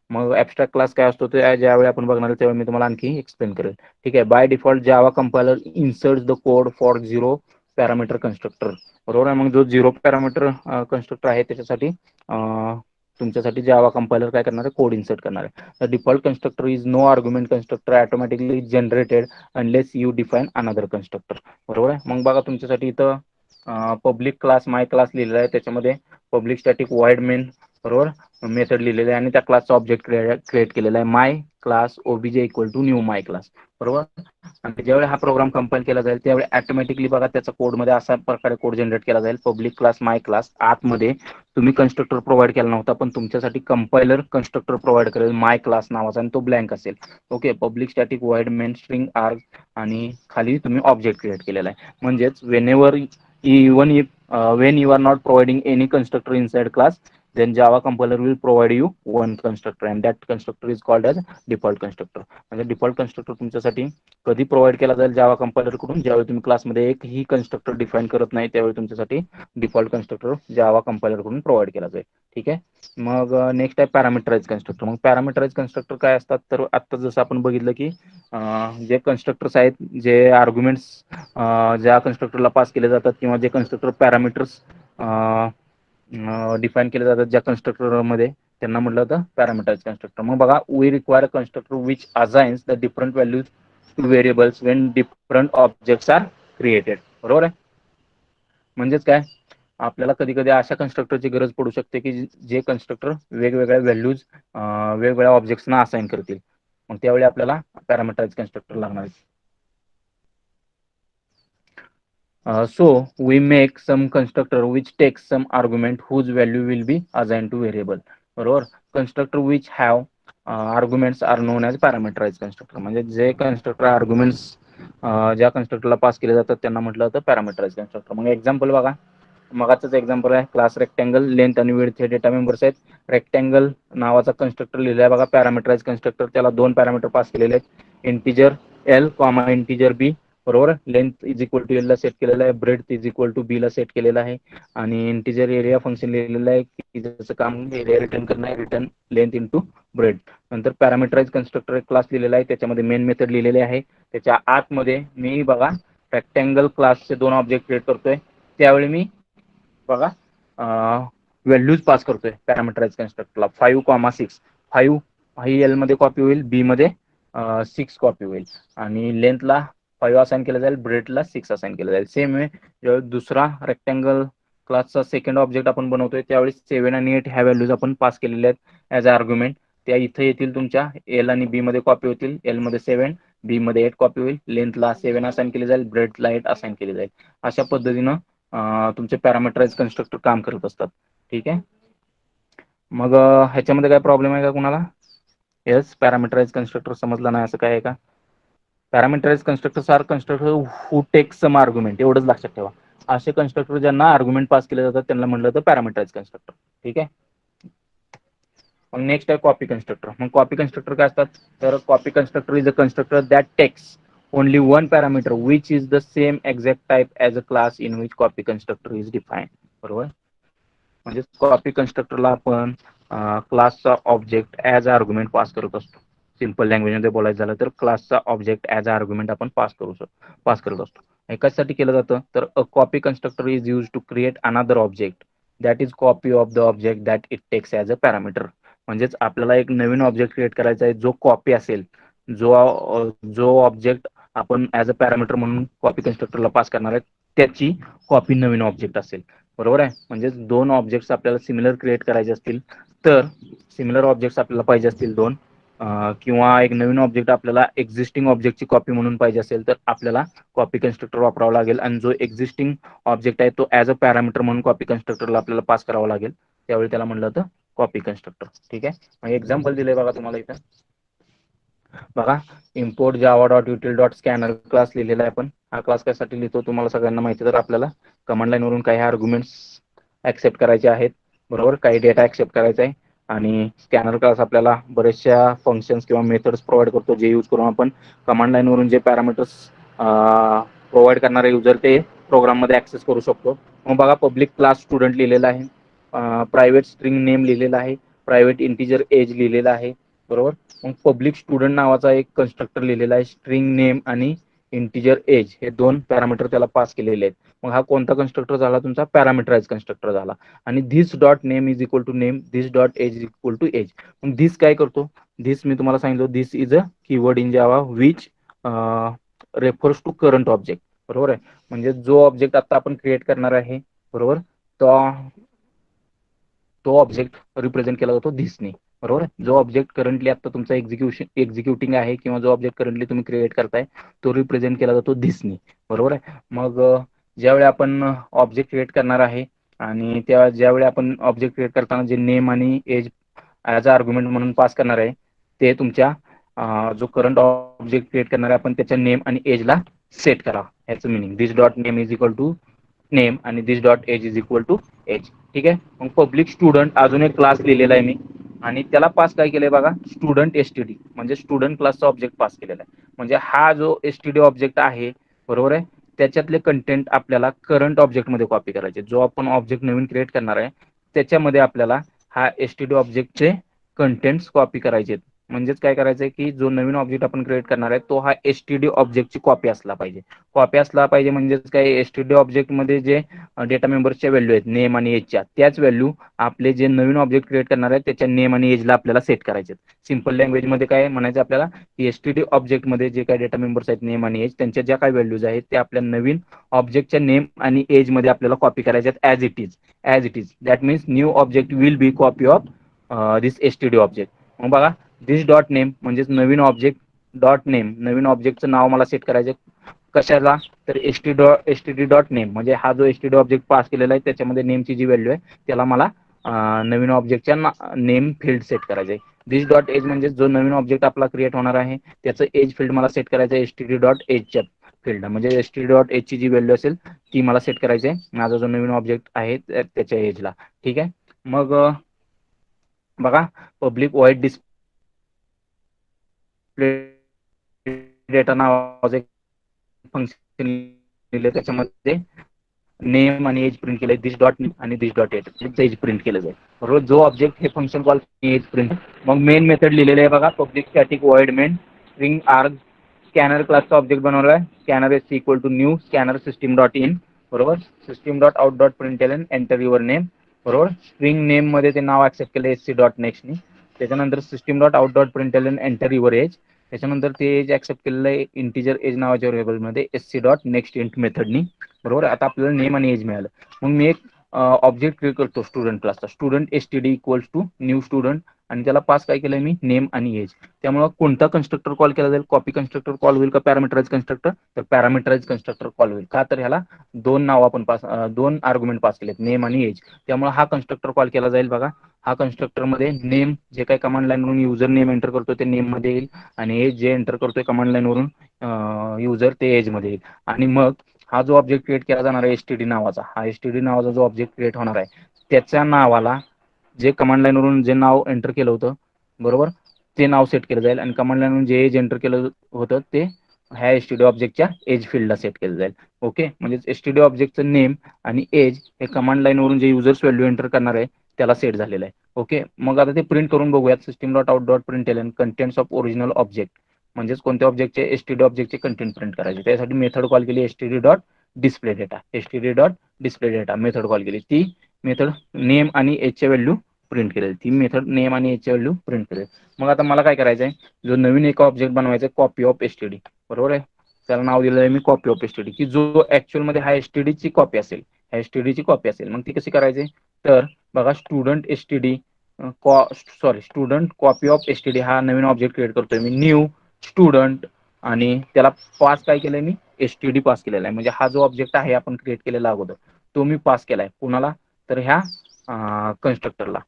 S1: मग ॲबस्ट्रॅक्ट क्लास काय असतो ते ज्यावेळी आपण बघणार आहे त्यावेळी मी तुम्हाला आणखी एक्सप्लेन करेल. ठीक आहे. By default Java compiler इन्सर्ट्स the code for 0 parameter constructor. बरोबर आहे, मग जो 0 पॅरामीटर कन्स्ट्रक्टर आहे त्याच्यासाठी तुमच्यासाठी जावा कंपायलर काय करणार आहे, कोड इन्सर्ट करणार आहे. The default constructor is no argument constructor automatically generated unless you define another constructor. बरोबर आहे. मग बघा, तुमच्यासाठी इथं पब्लिक क्लास माय क्लास लिहिलेला आहे, त्याच्यामध्ये पब्लिक स्टॅटिक वॉइड मेन बरोबर मेथड लिहिलेली आहे आणि त्या क्लासचा ऑब्जेक्ट क्रिएट केलेला आहे, my class OBJ equal to new my class. बरोबर, आणि ज्यावेळी हा प्रोग्राम कंपाईल केला जाईल त्यावेळी ऑटोमॅटिकली बघा त्याचा कोडमध्ये अशा प्रकारे कोड जनरेट केला जाईल, पब्लिक क्लास माय क्लास. आतमध्ये तुम्ही कन्स्ट्रक्टर प्रोव्हाइड केला नव्हता पण तुमच्यासाठी कंपायलर कन्स्ट्रक्टर प्रोव्हाइड करेल माय क्लास नावाचा आणि तो ब्लँक असेल. Okay, public static void main string arg आणि खाली तुम्ही ऑब्जेक्ट क्रिएट केलेला आहे. म्हणजेच whenever even if when you are not providing any constructor inside class, then Java compiler will provide you one constructor and that constructor is called as default constructor. म्हणजे default constructor तुमच्यासाठी कधी provide केला जाईल जावा compiler कडून, ज्यावेळी तुम्ही क्लासमध्ये एकही कन्स्ट्रक्टर डिफाईन करत नाही त्यावेळी तुमच्यासाठी डिफॉल्ट कन्स्ट्रक्टर जावा कंपायलर कडून प्रोव्हाइड केला जाईल. ठीक आहे. मग नेक्स्ट आहे पॅरामीटराइज कन्स्ट्रक्टर. मग पॅरामीटराइज कन्स्ट्रक्टर काय असतात, तर आता जसं आपण बघितलं की जे कन्स्ट्रक्टर्स आहेत, जे आर्ग्युमेंट्स ज्या कन्स्ट्रक्टरला पास केले जातात किंवा जे कन्स्ट्रक्टर पॅरामीटर्स डिफाईन केले जातात ज्या कन्स्ट्रक्टरमध्ये, त्यांना म्हटलं जातं पॅरामीटराइज कन्स्ट्रक्टर. मग बघा, we require constructor which assigns the different values to variables when different objects are created. बरोबर आहे. म्हणजेच काय, आपल्याला कधी कधी अशा कन्स्ट्रक्टरची गरज पडू शकते की जे कन्स्ट्रक्टर वेगवेगळ्या व्हॅल्यूज वेगवेगळ्या ऑब्जेक्ट्सना असाइन करतील. मग त्यावेळी आपल्याला पॅरामीटराइज कन्स्ट्रक्टर लागणार आहे. So we make some constructor which takes some argument whose value will be assigned to variable. बरोबर. Constructor which have arguments are known as parameterized constructor. म्हणजे जे कन्स्ट्रक्टर आर्ग्युमेंट्स ज्या कन्स्ट्रक्टरला पास केले जातात त्यांना म्हटलं जातं पॅरामीटराइज कन्स्ट्रक्टर. मग एक्झाम्पल बघा, मगाचंच एक्झाम्पल आहे, क्लास रेक्टँगल लेंथ आणि विड्थ हे डेटा मेंबर्स आहेत. रेक्टँगल नावाचा कन्स्ट्रक्टर लिहिला आहे बघा, पॅरामीटराइज कन्स्ट्रक्टर. त्याला दोन पॅरामीटर पास केलेले आहेत, integer L comma integer B. बरोबर. Length is equal to L ला सेट केलेला आहे, breadth is equal to B ला सेट केलेला आहे, आणि इंटिजर एरिया फंक्शन लिहिलेलं आहे की जसं काम एरिया रिटर्न करणं आहे, रिटर्न लेंथ इंटू ब्रेड. नंतर पॅरामीटराइज कन्स्ट्रक्टर एक क्लास लिहिलेला आहे, त्याच्यामध्ये मेन मेथड लिहिलेले आहे. त्याच्या आतमध्ये मी बघा रेक्टँगल क्लासचे दोन ऑब्जेक्ट क्रिएट करतोय. त्यावेळी मी बघा व्हॅल्यूज पास करतोय पॅरामीटराइज कन्स्ट्रक्टरला, 5,6. 5 ही एल मध्ये कॉपी होईल, बी मध्ये 6 कॉपी होईल, आणि लेंथला 5 असाइन केलं जाईल, ब्रेडला 6 असाइन केलं जाईल. सेम वे ज्यावेळी दुसरा रेक्टँगल क्लासचा सेकंड ऑब्जेक्ट आपण बनवतोय त्यावेळी 7 आणि 8 ह्या व्हॅल्यूज आपण पास केलेल्या आहेत ॲज अ आर्ग्युमेंट. त्या इथे येतील, तुमच्या एल आणि बी मध्ये कॉपी होतील. एल मध्ये 7, बी मध्ये 8 कॉपी होईल, लेंथला 7 असाइन केली जाईल, ब्रेडला 8 असाइन केली जाईल. अशा पद्धतीनं तुमचे पॅरामीटराइज कन्स्ट्रक्टर काम करत असतात. ठीक आहे. मग ह्याच्यामध्ये काय प्रॉब्लेम आहे का कुणाला? येस, पॅरामीटराइज कन्स्ट्रक्टर समजला नाही असं काय आहे का? पॅरामीटराइज कन्स्ट्रक्टर्स आर कन्स्ट्रक्टर हू टेक सम आर्ग्युमेंट, एवढंच लक्षात ठेवा. असे कन्स्ट्रक्टर ज्यांना आर्ग्युमेंट पास केले जातात त्यांना म्हटलं तर पॅरामीटराइज कन्स्ट्रक्टर. ठीक आहे. मग नेक्स्ट आहे कॉपी कन्स्ट्रक्टर. मग कॉपी कन्स्ट्रक्टर काय असतात, तर copy constructor is a constructor that takes only one parameter which is the same exact type as a class in which copy constructor is defined. बरोबर. म्हणजे कॉपी कन्स्ट्रक्टरला आपण क्लासचा object as a argument pass करत असतो. Simple लँग्वेजमध्ये बोलायचं झालं तर क्लासचा ऑब्जेक्ट ॲज अ आर्ग्युमेंट आपण पास करत असतो. कशासाठी केलं जातं, तर a copy constructor is use to create another object that is copy of the object that it takes as a parameter. म्हणजेच आपल्याला एक नवीन ऑब्जेक्ट क्रिएट करायचा आहे जो कॉपी असेल, जो ऑब्जेक्ट आपण ॲज अ पॅरामीटर म्हणून कॉपी कन्स्ट्रक्टरला पास करणार आहे त्याची कॉपी नवीन ऑब्जेक्ट असेल. बरोबर आहे. म्हणजे दोन ऑब्जेक्ट्स आपल्याला सिमिलर क्रिएट करायचे असतील तर सिमिलर ऑब्जेक्ट्स आपल्याला पाहिजे असतील दोन, किंवा एक नवीन ऑब्जेक्ट आपल्याला एक्झिस्टिंग ऑब्जेक्टची कॉपी म्हणून पाहिजे असेल तर आपल्याला कॉपी कन्स्ट्रक्टर वापरावं लागेल, आणि जो एक्झिस्टिंग ऑब्जेक्ट आहे तो ॲज अ पॅरामीटर म्हणून कॉपी कन्स्ट्रक्टरला आपल्याला पास करावा लागेल. त्यावेळी त्याला म्हणलं तर कॉपी कन्स्ट्रक्टर. ठीक आहे. मग एक्झाम्पल दिलंय बघा तुम्हाला इथं. बघा, import Java dot util dot scanner class लिहिलेला आहे आपण. हा क्लास कशासाठी लिहितो तुम्हाला सगळ्यांना माहिती, तर आपल्याला कमांड लाईन वरून काही आर्ग्युमेंट्स ऍक्सेप्ट करायचे आहेत. बरोबर. काही डेटा ऍक्सेप्ट करायचा आहे, आणि स्कॅनर क्लास आपल्याला बरेचशा फंक्शन्स किंवा मेथड्स प्रोव्हाइड करतो, जे यूज करून आपण कमांड लाईन वरून जे पॅरामीटर्स प्रोव्हाइड करणारे युजर ते प्रोग्राममध्ये ऍक्सेस करू शकतो. मग बघा, पब्लिक क्लास स्टुडंट लिहिलेला आहे, प्रायव्हेट स्ट्रिंग नेम लिहिलेला आहे, प्रायव्हेट इंटिजर एज लिहिलेला आहे. बरोबर. मग पब्लिक स्टुडंट नावाचा एक कन्स्ट्रक्टर लिहिलेला आहे, स्ट्रिंग नेम आणि इंटिजर एज हे दोन पॅरामीटर त्याला पास केलेले आहेत. मग हा कोणता कन्स्ट्रक्टर झाला, तुमचा पॅरामीटराइज कन्स्ट्रक्टर झाला. आणि this dot name is equal to name, this dot age is equal to age. मग धिस काय करतो, धिस मी तुम्हाला सांगितलं, this is a keyword in Java which refers to current object. बरोबर आहे. म्हणजे जो ऑब्जेक्ट आता आपण क्रिएट करणार आहे, बरोबर, तो ऑब्जेक्ट रिप्रेझेंट केला जातो धिसने. बरोबर आहे. जो ऑब्जेक्ट करंटली आता तुमचा एक्झिक्युटिंग आहे, किंवा जो ऑब्जेक्ट करंटली तुम्ही क्रिएट करताय तो रिप्रेझेंट केला जातो धिसने. बरोबर आहे. मग ज्यावेळी आपण ऑब्जेक्ट क्रिएट करणार आहे, आणि ज्यावेळी आपण ऑब्जेक्ट क्रिएट करताना जे नेम आणि एज ॲज अ आर्ग्युमेंट म्हणून पास करणार आहे ते तुमच्या जो करंट ऑब्जेक्ट क्रिएट करणार आहे आपण त्याच्या नेम आणि एजला सेट करा. ह्याचं meaning this dot name is equal to name आणि this dot age is equal to age. ठीक आहे. मग पब्लिक स्टुडंट अजून एक क्लास लिहिलेला आहे मी, आणि त्याला पास काय केलंय बघा, स्टुडंट एसटीडी म्हणजे स्टुडंट क्लासचा ऑब्जेक्ट पास केलेला आहे. म्हणजे हा जो एसटीडी ऑब्जेक्ट आहे, बरोबर आहे, त्याच्यातले कंटेंट आपल्याला करंट ऑब्जेक्टमध्ये कॉपी करायचे. जो आपण ऑब्जेक्ट नवीन क्रिएट करणार आहे त्याच्यामध्ये आपल्याला हा एसटीडी ऑब्जेक्टचे कंटेंट्स कॉपी करायचे. म्हणजेच काय करायचंय की जो नवीन ऑब्जेक्ट आपण क्रिएट करणार आहे तो हा एसटीडी ऑब्जेक्टची कॉपी असला पाहिजे. कॉपी असला पाहिजे म्हणजेच काय, एसटीडी ऑब्जेक्टमध्ये जे डेटा मेंबर्सच्या व्हॅल्यू आहेत नेम आणि एजच्या, त्याच व्हॅल्यू आपले जे नवीन ऑब्जेक्ट क्रिएट करणार आहे त्याच्या नेम आणि एजला आपल्याला सेट करायचे. सिंपल लँग्वेजमध्ये काय म्हणायचं आपल्याला, एसटीडी ऑब्जेक्टमध्ये जे काही डेटा मेंबर्स आहेत नेम आणि एज, त्यांच्या ज्या काही व्हॅल्यूज आहेत त्या आपल्या नवीन ऑब्जेक्टच्या नेम आणि एज मध्ये आपल्याला कॉपी करायचे आहेत as it is. That means new object will be copy of this STD object. मग बघा, दिस डॉट नेम म्हणजेच नवीन ऑब्जेक्ट डॉट नेम, नवीन ऑब्जेक्टचं नाव मला सेट करायचं कशाला, तर एसटीडी डॉट नेम म्हणजे हा जो एसटीडी ऑब्जेक्ट पास केलेला आहे त्याच्यामध्ये नेमची जी व्हॅल्यू आहे त्याला मला नवीन ऑब्जेक्टच्या नेम फील्ड सेट करायचं आहे. दिस डॉट एज म्हणजे जो नवीन ऑब्जेक्ट आपला क्रिएट होणार आहे त्याचं एज फील्ड मला सेट करायचं आहे एसटीडी डॉट एजच्या फील्ड, म्हणजे एसटीडी डॉट एजची जी व्हॅल्यू असेल ती मला सेट करायची आहे माझा जो नवीन ऑब्जेक्ट आहे त्याच्या एजला. ठीक आहे. मग बघा, पब्लिक व्हॉइड डेटा नावाचं एक फंक्शन दिलं, त्याच्यामध्ये नेम आणि एज प्रिंट केलंय, दिस डॉट नेम आणि दिस डॉट एज प्रिंट केलं जाईल. बरोबर, जो ऑब्जेक्ट हे फंक्शन कॉल एज प्रिंट. मग मेन मेथड लिहिलेले आहे बघा, public static void main string arg scanner क्लासचा ऑब्जेक्ट बनवलाय, scanner S equal to new scanner system dot in. बरोबर, system dot out dot println enter your name. बरोबर, string name मध्ये ते नाव ऍक्सेप्ट केलं एससी डॉट नेक्स्टनी. त्याच्यानंतर system dot out dot println enter your age. त्याच्यानंतर ते एज ऍक्सेप्ट केलेलं आहे इंटिजर एज नावाच्या व्हेरिएबलमध्ये एससी डॉट नेक्स्ट इंट मेथडनी. बरोबर, आता आपल्याला नेम आणि एज मिळालं. मग मी एक ऑब्जेक्ट क्रिएट करतो स्टुडंट क्लासचा, student STD equals to new student, आणि त्याला पास काय केलंय मी, नेम आणि एज. त्यामुळे कोणता कन्स्ट्रक्टर कॉल केला जाईल, कॉपी कन्स्ट्रक्टर कॉल होईल का पॅरामीटराइज कन्स्ट्रक्टर, तर पॅरामीटराइज कन्स्ट्रक्टर कॉल होईल. का, तर ह्याला दोन नाव आपण दोन आर्ग्युमेंट पास केलेत, नेम आणि एज. त्यामुळे हा कन्स्ट्रक्टर कॉल केला जाईल. बघा, हा कन्स्ट्रक्टर मध्ये नेम जे काही कमांड लाईन वरून युजर नेम एंटर करतो ते नेम मध्ये येईल, आणि एज जे एंटर करतोय कमांड लाईन वरून युजर ते एज मध्ये येईल. आणि मग हा जो ऑब्जेक्ट क्रिएट केला जाणार आहे एसटीडी नावाचा, हा एसटीडी नावाचा जो ऑब्जेक्ट क्रिएट होणार आहे त्याच्या नावाला जे कमांड लाईन वरून जे नाव एंटर केलं होतं, बरोबर, ते नाव सेट केलं जाईल. आणि कमांड लाईन जे एज एंटर केलं होतं ते ह्या एसटीडी ऑब्जेक्टच्या एज फील्डला सेट केलं जाईल. ओके, म्हणजे एसटीडी ऑब्जेक्टचं नेम आणि एज हे कमांड लाईन वरून जे युजर्स व्हॅल्यू एंटर करणार आहे त्याला सेट झालेलं आहे. ओके, मग आता ते प्रिंट करून बघूयात. System dot out dot println contents of original object, म्हणजेच कोणत्या ऑब्जेक्टचे एसटीडी ऑब्जेक्टचे कंटेंट प्रिंट करायचे. त्यासाठी मेथड कॉल केली STD dot display data, STD dot display data method call केली. ती मेथड नेम आणि एजच्या व्हॅल्यू प्रिंट करेल. ती मेथड नेम आणि एजच्या व्हॅल्यू प्रिंट करेल. मग आता मला काय करायचं आहे, जो नवीन एक ऑब्जेक्ट बनवायचा आहे कॉपी ऑफ एसटीडी. बरोबर आहे, त्याला नाव दिलेलं आहे मी कॉपी ऑफ एसटीडी, की जो ऍक्च्युअल मध्ये हा एसटीडीची कॉपी असेल, एसटीडीची कॉपी असेल. मग ती कशी करायची, तर बघा, student STD student copy of STD हा नवीन ऑब्जेक्ट क्रिएट करतोय मी, न्यू स्टुडंट, आणि त्याला पास काय केलंय मी, एसटीडी पास केलेला आहे. म्हणजे हा जो ऑब्जेक्ट आहे आपण क्रिएट केलेला अगोदर तो मी पास केलाय कुणाला, तर ह्या कन्स्ट्रक्टरला,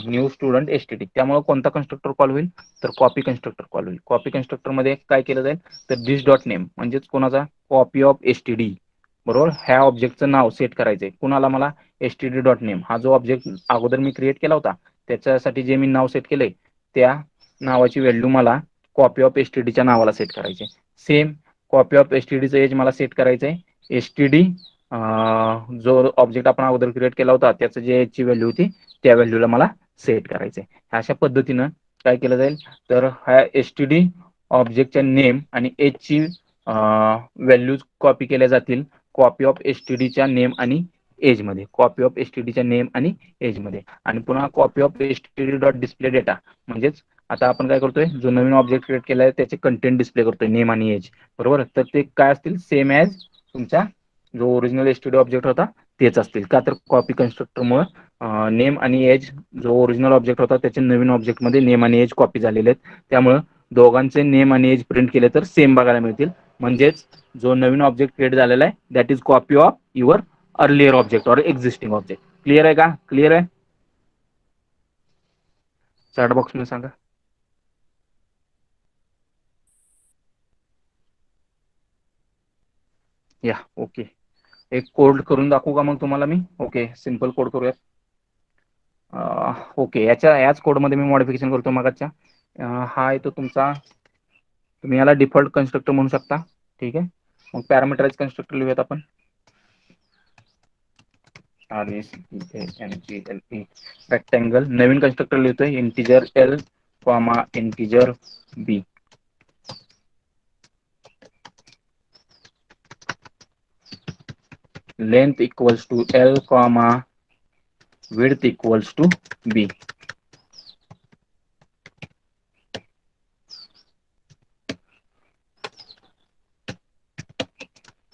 S1: न्यू स्टुडंट एसटीडी. त्यामुळे कोणता कन्स्ट्रक्टर कॉल होईल, तर कॉपी कन्स्ट्रक्टर कॉल होईल. कॉपी कन्स्ट्रक्टर मध्ये काय केलं जाईल, तर दिस डॉट नेम म्हणजेच कोणाचा, कॉपी ऑफ एसटीडी. बरोबर, ह्या ऑब्जेक्टचं नाव सेट करायचंय कुणाला, मला एसटीडी डॉट नेम. हा जो ऑब्जेक्ट अगोदर मी क्रिएट केला होता त्याच्यासाठी जे मी नाव सेट केलंय त्या नावाची व्हॅल्यू मला कॉपी ऑफ एसटीडीच्या नावाला सेट करायची. सेम कॉपी ऑफ एसटीडीचं एज मला सेट करायचंय एसटीडी, जो ऑब्जेक्ट आपण अगोदर क्रिएट केला होता त्याचं जे एजची व्हॅल्यू होती त्या व्हॅल्यूला मला सेट करायचंय. अशा पद्धतीनं काय केलं जाईल, तर ह्या एसटीडी ऑब्जेक्टच्या नेम आणि एजची व्हॅल्यूज कॉपी केल्या जातील कॉपी ऑफ एसटीडीच्या नेम आणि एज मध्ये, कॉपी ऑफ एसटीडीच्या नेम आणि एज मध्ये. आणि पुन्हा copy of STD dot display data, म्हणजेच आता आपण काय करतोय, जो नवीन ऑब्जेक्ट क्रिएट केलाय त्याचे कंटेंट डिस्प्ले करतोय नेम आणि एज. बरोबर, तर ते काय असतील, सेम ॲज तुमचा जो ओरिजिनल एसटीडी ऑब्जेक्ट होता तेच असतील. का, तर कॉपी कन्स्ट्रक्टरमुळे नेम आणि एज जो ओरिजिनल ऑब्जेक्ट होता त्याचे नवीन ऑब्जेक्टमध्ये नेम आणि एज कॉपी झालेले आहेत. त्यामुळे दोघांचे नेम आणि एज प्रिंट केले तर सेम बघायला मिळतील. म्हणजेच जो नवीन ऑब्जेक्ट क्रिएट झालेला आहे that is copy of your earlier object or existing object. Clear आहे का, क्लिअर आहे, चॅट बॉक्स मध्ये सांगा. या, ओके. एक कोड करून दाखवू का मग तुम्हाला मी, ओके, सिम्पल कोड करूयात. ओके, याच कोडमध्ये मी मॉडिफिकेशन करतो मगाच्या. हा आहे तो तुमचा, तुम्ही याला डिफॉल्ट कन्स्ट्रक्टर म्हणू शकता. ठीक आहे, मग पॅरामीटराइज कन्स्ट्रक्टर लिहूयात आपण. RECTANGLE नवीन कन्स्ट्रक्टर लिहितोय integer L comma integer b. Length equals to L comma width equals to b.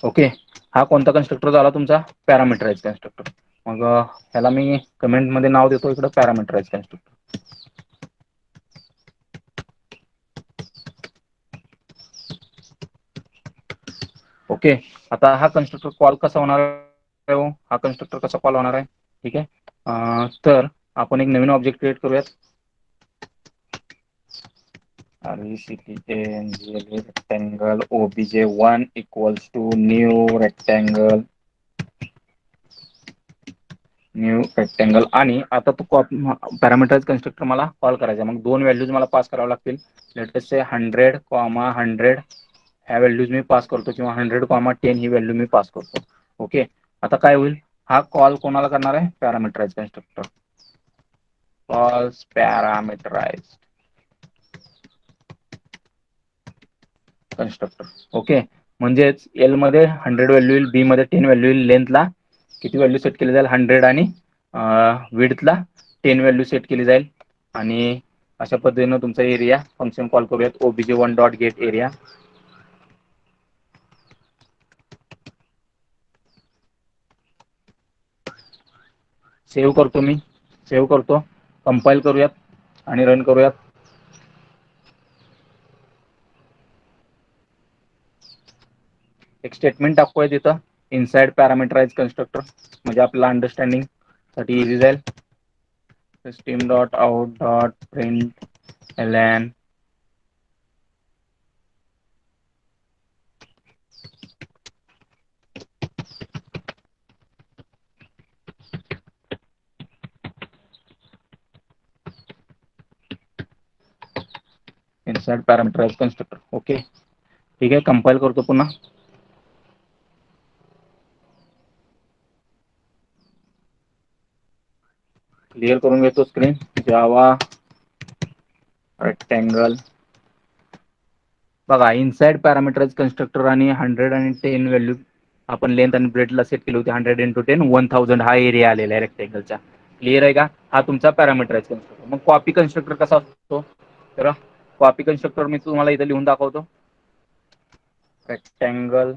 S1: Okay, हा कोणता कन्स्ट्रक्टर झाला तुमचा? पॅरामीटराइज कन्स्ट्रक्टर. मग ह्याला मी कमेंट मध्ये नाव देतो इकडे पॅरामीटराइज कन्स्ट्रक्टर. ओके, आता हा कन्स्ट्रक्टर कॉल कसा होणार आहे? हा कन्स्ट्रक्टर कसा कॉल होणार आहे? ठीक आहे, तर आपण एक नवीन ऑब्जेक्ट क्रिएट करूयात. Rectangle obj1 equals to new rectangle आणि आता तो पॅरामीटराइज कन्स्ट्रक्टर मला कॉल करायचा. मग दोन व्हॅल्यूज मला पास करावं लागतील. लेट अस से 100, 100 ह्या व्हॅल्यूज मी पास करतो किंवा 100, 10 ही व्हॅल्यू मी पास करतो. ओके, आता काय होईल? हा कॉल कोणाला करणार आहे? Parameterize constructor. Calls parameterize constructor. Okay, म्हणजेच एल मध्ये 100 व्हॅल्यू येईल, बी मध्ये 10 व्हॅल्यू येईल, लेंथला किती व्हॅल्यू सेट केली जाईल? 100 आणि विड्थला 10 व्हॅल्यू सेट केली जाईल. आणि अशा पद्धतीने तुमचा एरिया फंक्शन कॉल करूयात obj1 dot get area. Save करतो, मी सेव्ह करतो, कंपाइल करूयात आणि रन करूयात. एक स्टेटमेंट टाकूया तिथं इनसाइड पॅरामीटराइज कन्स्ट्रक्टर, म्हणजे आपल्याला अंडरस्टँडिंग साठी इझी जाईल. System dot out dot println inside parameterize constructor. Okay, ठीक आहे, कंपाइल करतो पुन्हा. क्लिअर करून घेतो स्क्रीन. जावा रेक्टेंगल, बघा इनसाइड पॅरामीटराइज कन्स्ट्रक्टर आणि 100 आणि 10 व्हॅल्यू आपण लेंथ आणि ब्रेडला सेट केली होती. 100 × 10 1000 हा एरिया आलेला आहे रेक्टेंगलचा. क्लिअर आहे का? हा तुमचा पॅरामीटराइज कन्स्ट्रक्टर. मग कॉपी कन्स्ट्रक्टर कसा असतो? तर कॉपी कन्स्ट्रक्टर मी तुम्हाला इथे लिहून दाखवतो. रेक्टेंगल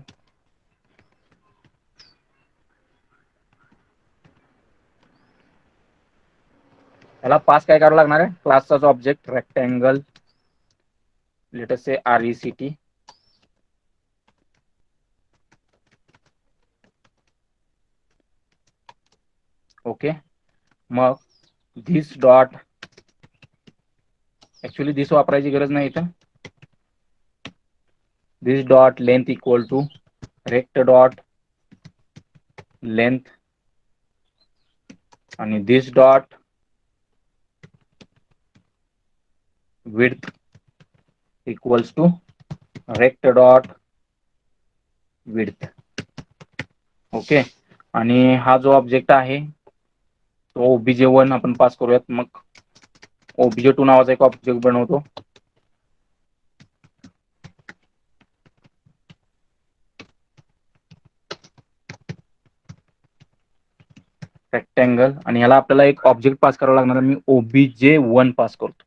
S1: याला पास काय करावं लागणार आहे? क्लासचाच object rectangle, let us say RECT. Okay, मग धिस डॉट, ऍक्च्युअली धिस वापरायची गरज नाही इथं. This dot length equal to rect dot length आणि this dot width equals to rect dot width. Okay, आणि हा जो ऑब्जेक्ट आहे तो obj1 आपण पास करूयात. मग obj2 नावाचा एक ऑब्जेक्ट बनवतो. रेक्टेंगल, आणि ह्याला आपल्याला एक ऑब्जेक्ट पास करावा लागणार आहे. मी obj1 पास करतो.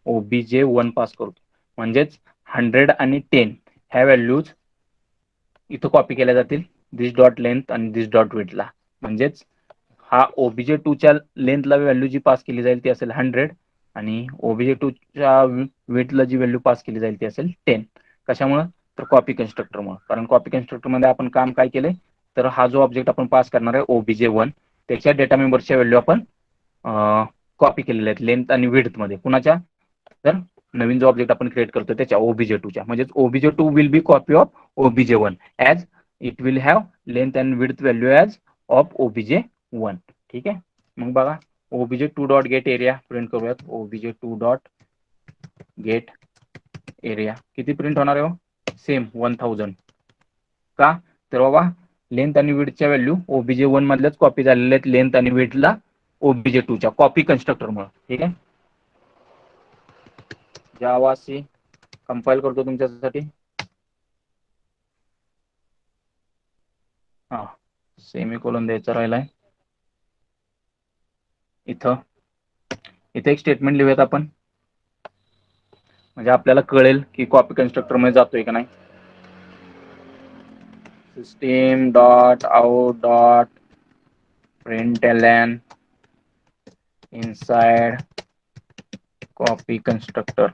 S1: obj1 पास करतो, म्हणजेच 100 आणि 10 ह्या व्हॅल्यूज इथं कॉपी केल्या जातील. दिस डॉट लेंथ आणि दिस डॉट विड्थला. म्हणजेच हा obj2 च्या लेंथला व्हॅल्यू जी पास केली जाईल ती असेल 100 आणि obj2 च्या विड्थला जी व्हॅल्यू पास केली जाईल ती असेल 10. कशामुळे? तर कॉपी कन्स्ट्रक्टरमुळे. कारण कॉपी कन्स्ट्रक्टर मध्ये आपण काम काय केले, तर हा जो ऑब्जेक्ट आपण पास करणार आहे obj1 त्याच्या डेटा मेंबरच्या व्हॅल्यू आपण कॉपी केलेल्या आहेत लेंथ आणि विड्थ मध्ये. कुणाच्या? तर नवीन जो ऑब्जेक्ट आपण क्रिएट करतो त्याच्या obj2 च्या. म्हणजेच obj2 will be copy of obj1 as it will have length and width value as of obj1. ठीक आहे, मग बघा obj2 dot get area print करूयात. obj2 डॉट गेट एरिया किती प्रिंट होणार आहे? सेम 1000. का? तर बाबा लेंथ आणि विड्थच्या व्हॅल्यू obj1 मधल्याच कॉपी झालेल्या आहेत लेंथ आणि विड्थला obj2 च्या कॉपी कन्स्ट्रक्टर मुळे. ठीक आहे, जावा सी कंपाईल करतो तुमच्यासाठी. हा, सेमीकोलन द्यायचा राहिलाय. इथं एक स्टेटमेंट लिहूयात आपण, म्हणजे आपल्याला कळेल की कॉपी कन्स्ट्रक्टर मध्ये जातोय का नाही. System dot out dot println inside copy constructor.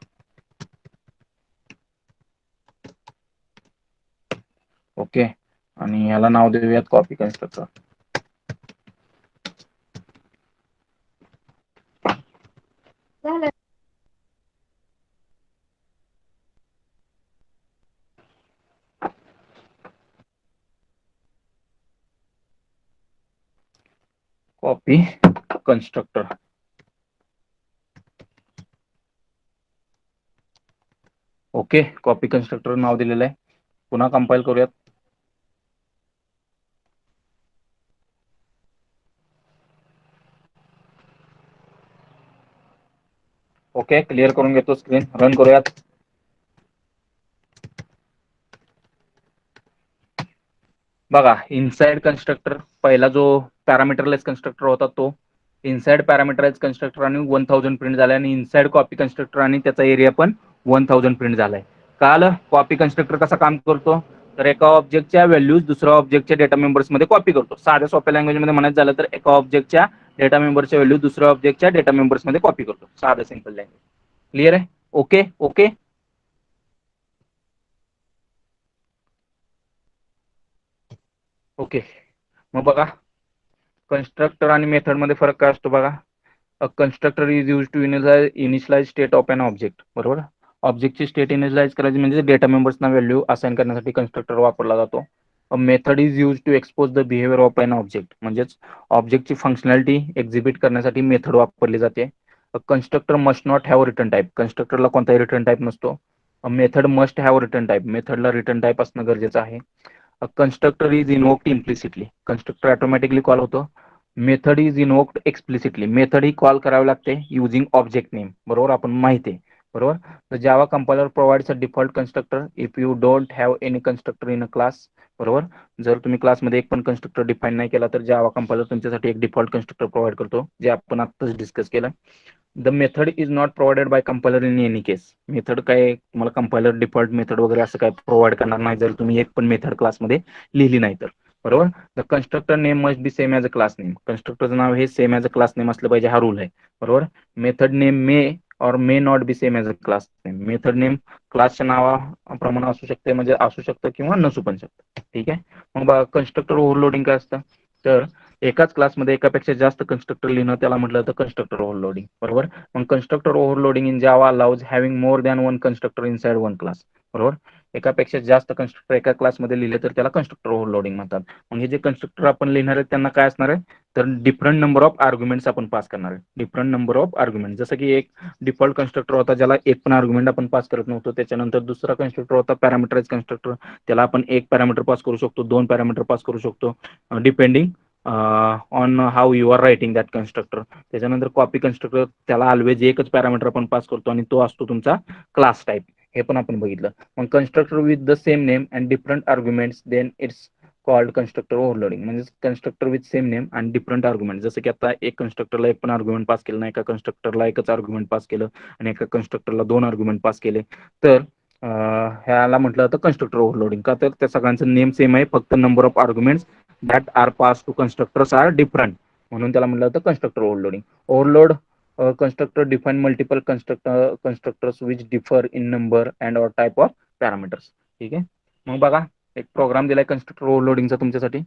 S1: Okay, आणि याला नाव देऊयात copy constructor. Copy constructor. Okay, copy constructor नाव दिलेलं आहे. पुन्हा कंपाईल करूयात. ओके, क्लिअर करून घेतो स्क्रीन, रन करूयात. बघा, इनसाइड कन्स्ट्रक्टर पहिला जो पॅरामीटरलेस कन्स्ट्रक्टर होता तो इनसाइड पॅरामीटराइज कन्स्ट्रक्टर आणि 1000 प्रिंट झालाय, आणि इनसाइड कॉपी कन्स्ट्रक्टर आणि त्याचा एरिया पण 1000 प्रिंट झालाय. काल कॉपी कन्स्ट्रक्टर कसा काम करतो, तर एका ऑब्जेक्टच्या व्हॅल्यूज दुसऱ्या ऑब्जेक्टच्या डेटा मेंबर्स मध्ये कॉपी करतो. साध्या सोप्या लँग्वेज मध्ये म्हणायचं झालं तर एका ऑब्जेक्टच्या डेटा मेंबरच्या व्हॅल्यू दुसऱ्या ऑब्जेक्टच्या डेटा मेंबर्स मध्ये कॉपी करतो. साधं सिंपल लँग्वेज. क्लिअर आहे? Okay okay. ओके, मग बघा कन्स्ट्रक्टर आणि मेथड मध्ये फरक काय असतो बघा. A constructor is use to initialize state of an object. बरोबर, ऑब्जेक्टची स्टेट इनिशियलाइज करायची म्हणजे डेटा मेंबर्सना व्हॅल्यू असाइन करण्यासाठी कन्स्ट्रक्टर वापरला जातो. A method is use to expose the behaviour of an object, म्हणजेच ऑब्जेक्टची फंक्शनॅलिटी एक्झिबिट करण्यासाठी मेथड वापरली जाते. A constructor must not have return type, कन्स्ट्रक्टरला कोणताही रिटर्न टाइप नसतो. A method must have return type, मेथडला रिटर्न टाइप असणं गरजेचं आहे. A constructor is invoked implicitly, constructor automatically call होतो. Method is invoked explicitly, method ही कॉल करावी लागते युझिंग ऑब्जेक्ट नेम. बरोबर, आपण माहिती आहे. बरोबर, तर Java compiler provides a default constructor if you don't have any constructor in a class. बरोबर, जर तुम्ही क्लासमध्ये एक पण कन्स्ट्रक्टर डिफाईन नाही केला तर जावा कंपायलर तुमच्यासाठी एक डिफॉल्ट कन्स्ट्रक्टर प्रोव्हाइड करतो, जे आपण आत्ताच डिस्कस केलं. The method is not provided bye compiler in any case, method काय तुम्हाला कंपायलर डिफॉल्ट मेथड वगैरे असं काय प्रोव्हाइड करणार नाही जर तुम्ही एक पण मेथड क्लासमध्ये लिहिली नाही तर. बरोबर, the constructor name must be same as a class name, कन्स्ट्रक्टरचं नाव हे same as a class name असलं पाहिजे, हा रूल आहे. बरोबर, मेथड नेम मे और may not be same as a class name, method name क्लासच्या नावाप्रमाणे असू शकते, म्हणजे असू शकतं किंवा नसू पण शकतं. ठीक आहे, मग बघा कन्स्ट्रक्टर ओव्हरलोडिंग काय असतं, तर एकाच क्लासमध्ये एकापेक्षा जास्त कन्स्ट्रक्टर लिहिणं त्याला म्हटलं तर कन्स्ट्रक्टर ओव्हरलोडिंग. बरोबर, मग constructor overloading in Java allows having more than one constructor inside one class. बरोबर, एकापेक्षा जास्त कन्स्ट्रक्टर एका क्लासमध्ये लिहिले तर त्याला कन्स्ट्रक्टर ओव्हरलोडिंग म्हणतात. म्हणजे जे कन्स्ट्रक्टर आपण लिहिणार आहे त्यांना काय असणार आहे, तर डिफरंट नंबर ऑफ आर्ग्युमेंट्स आपण पास करणार आहे. डिफरंट नंबर ऑफ आर्ग्युमेंट, जसं की एक डिफॉल्ट कन्स्ट्रक्टर होता ज्याला एक पण आर्ग्युमेंट आपण पास करत नव्हतो. त्याच्यानंतर दुसरा कन्स्ट्रक्टर होता पॅरामीटराइज कन्स्ट्रक्टर, त्याला आपण एक पॅरामीटर पास करू शकतो, दोन पॅरामीटर पास करू शकतो, depending on how you are writing that constructor. त्याच्यानंतर कॉपी कन्स्ट्रक्टर, त्याला ऑलवेज एकच पॅरामीटर आपण पास करतो आणि तो असतो तुमचा क्लास टाईप. हे पण आपण बघितलं. मग constructor with the same name and different arguments then it's called constructor overloading, म्हणजे कन्स्ट्रक्टर विथ सेम नेम आणि डिफरंट आर्ग्युमेंट. जसं की आता एक कन्स्ट्रक्टरला एक पण आर्ग्युमेंट पास केलं नाही, एका कन्स्ट्रक्टरला एकच आर्ग्युमेंट पास केलं आणि एका कन्स्ट्रक्टरला दोन आर्ग्युमेंट पास केले, तर ह्याला म्हटलं जातं कन्स्ट्रक्टर ओव्हरलोडिंग. का तर त्या सगळ्यांचं नेम सेम आहे, फक्त number of arguments that are pass to constructors are different, म्हणून त्याला म्हटलं जातं constructor overloading. Overload constructor define multiple constructors which differ in number and or type of parameters. ठीक आहे, मग बघा एक प्रोग्राम दिलाय कन्स्ट्रक्टर ओव्हरलोडिंगचा तुमच्यासाठी.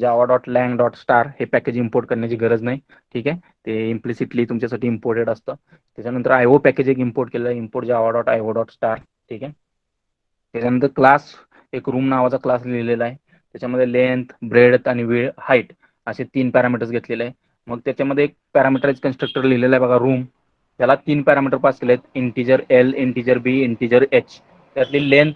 S1: Java dot lang dot star हे पॅकेज इम्पोर्ट करण्याची गरज नाही. ठीक आहे, ते इम्प्लिसिटली तुमच्यासाठी इम्पोर्टेड असतं. त्याच्यानंतर आयओ पॅकेज एक इम्पोर्ट केलं, import Java dot IO dot star. ठीक आहे, त्याच्यानंतर क्लास एक रूम नावाचा क्लास लिहिलेला आहे, त्याच्यामध्ये लेंथ ब्रेडथ आणि वेळ हाईट असे 3 पॅरामीटर्स घेतलेले आहे. मग त्याच्यामध्ये एक पॅरामीटराइज कन्स्ट्रक्टर लिहिलेला आहे बघा रूम, त्याला 3 पॅरामीटर पास केले आहेत, इंटिजर एल, इंटिजर बी, इंटिजर एच. त्यातली लेंथ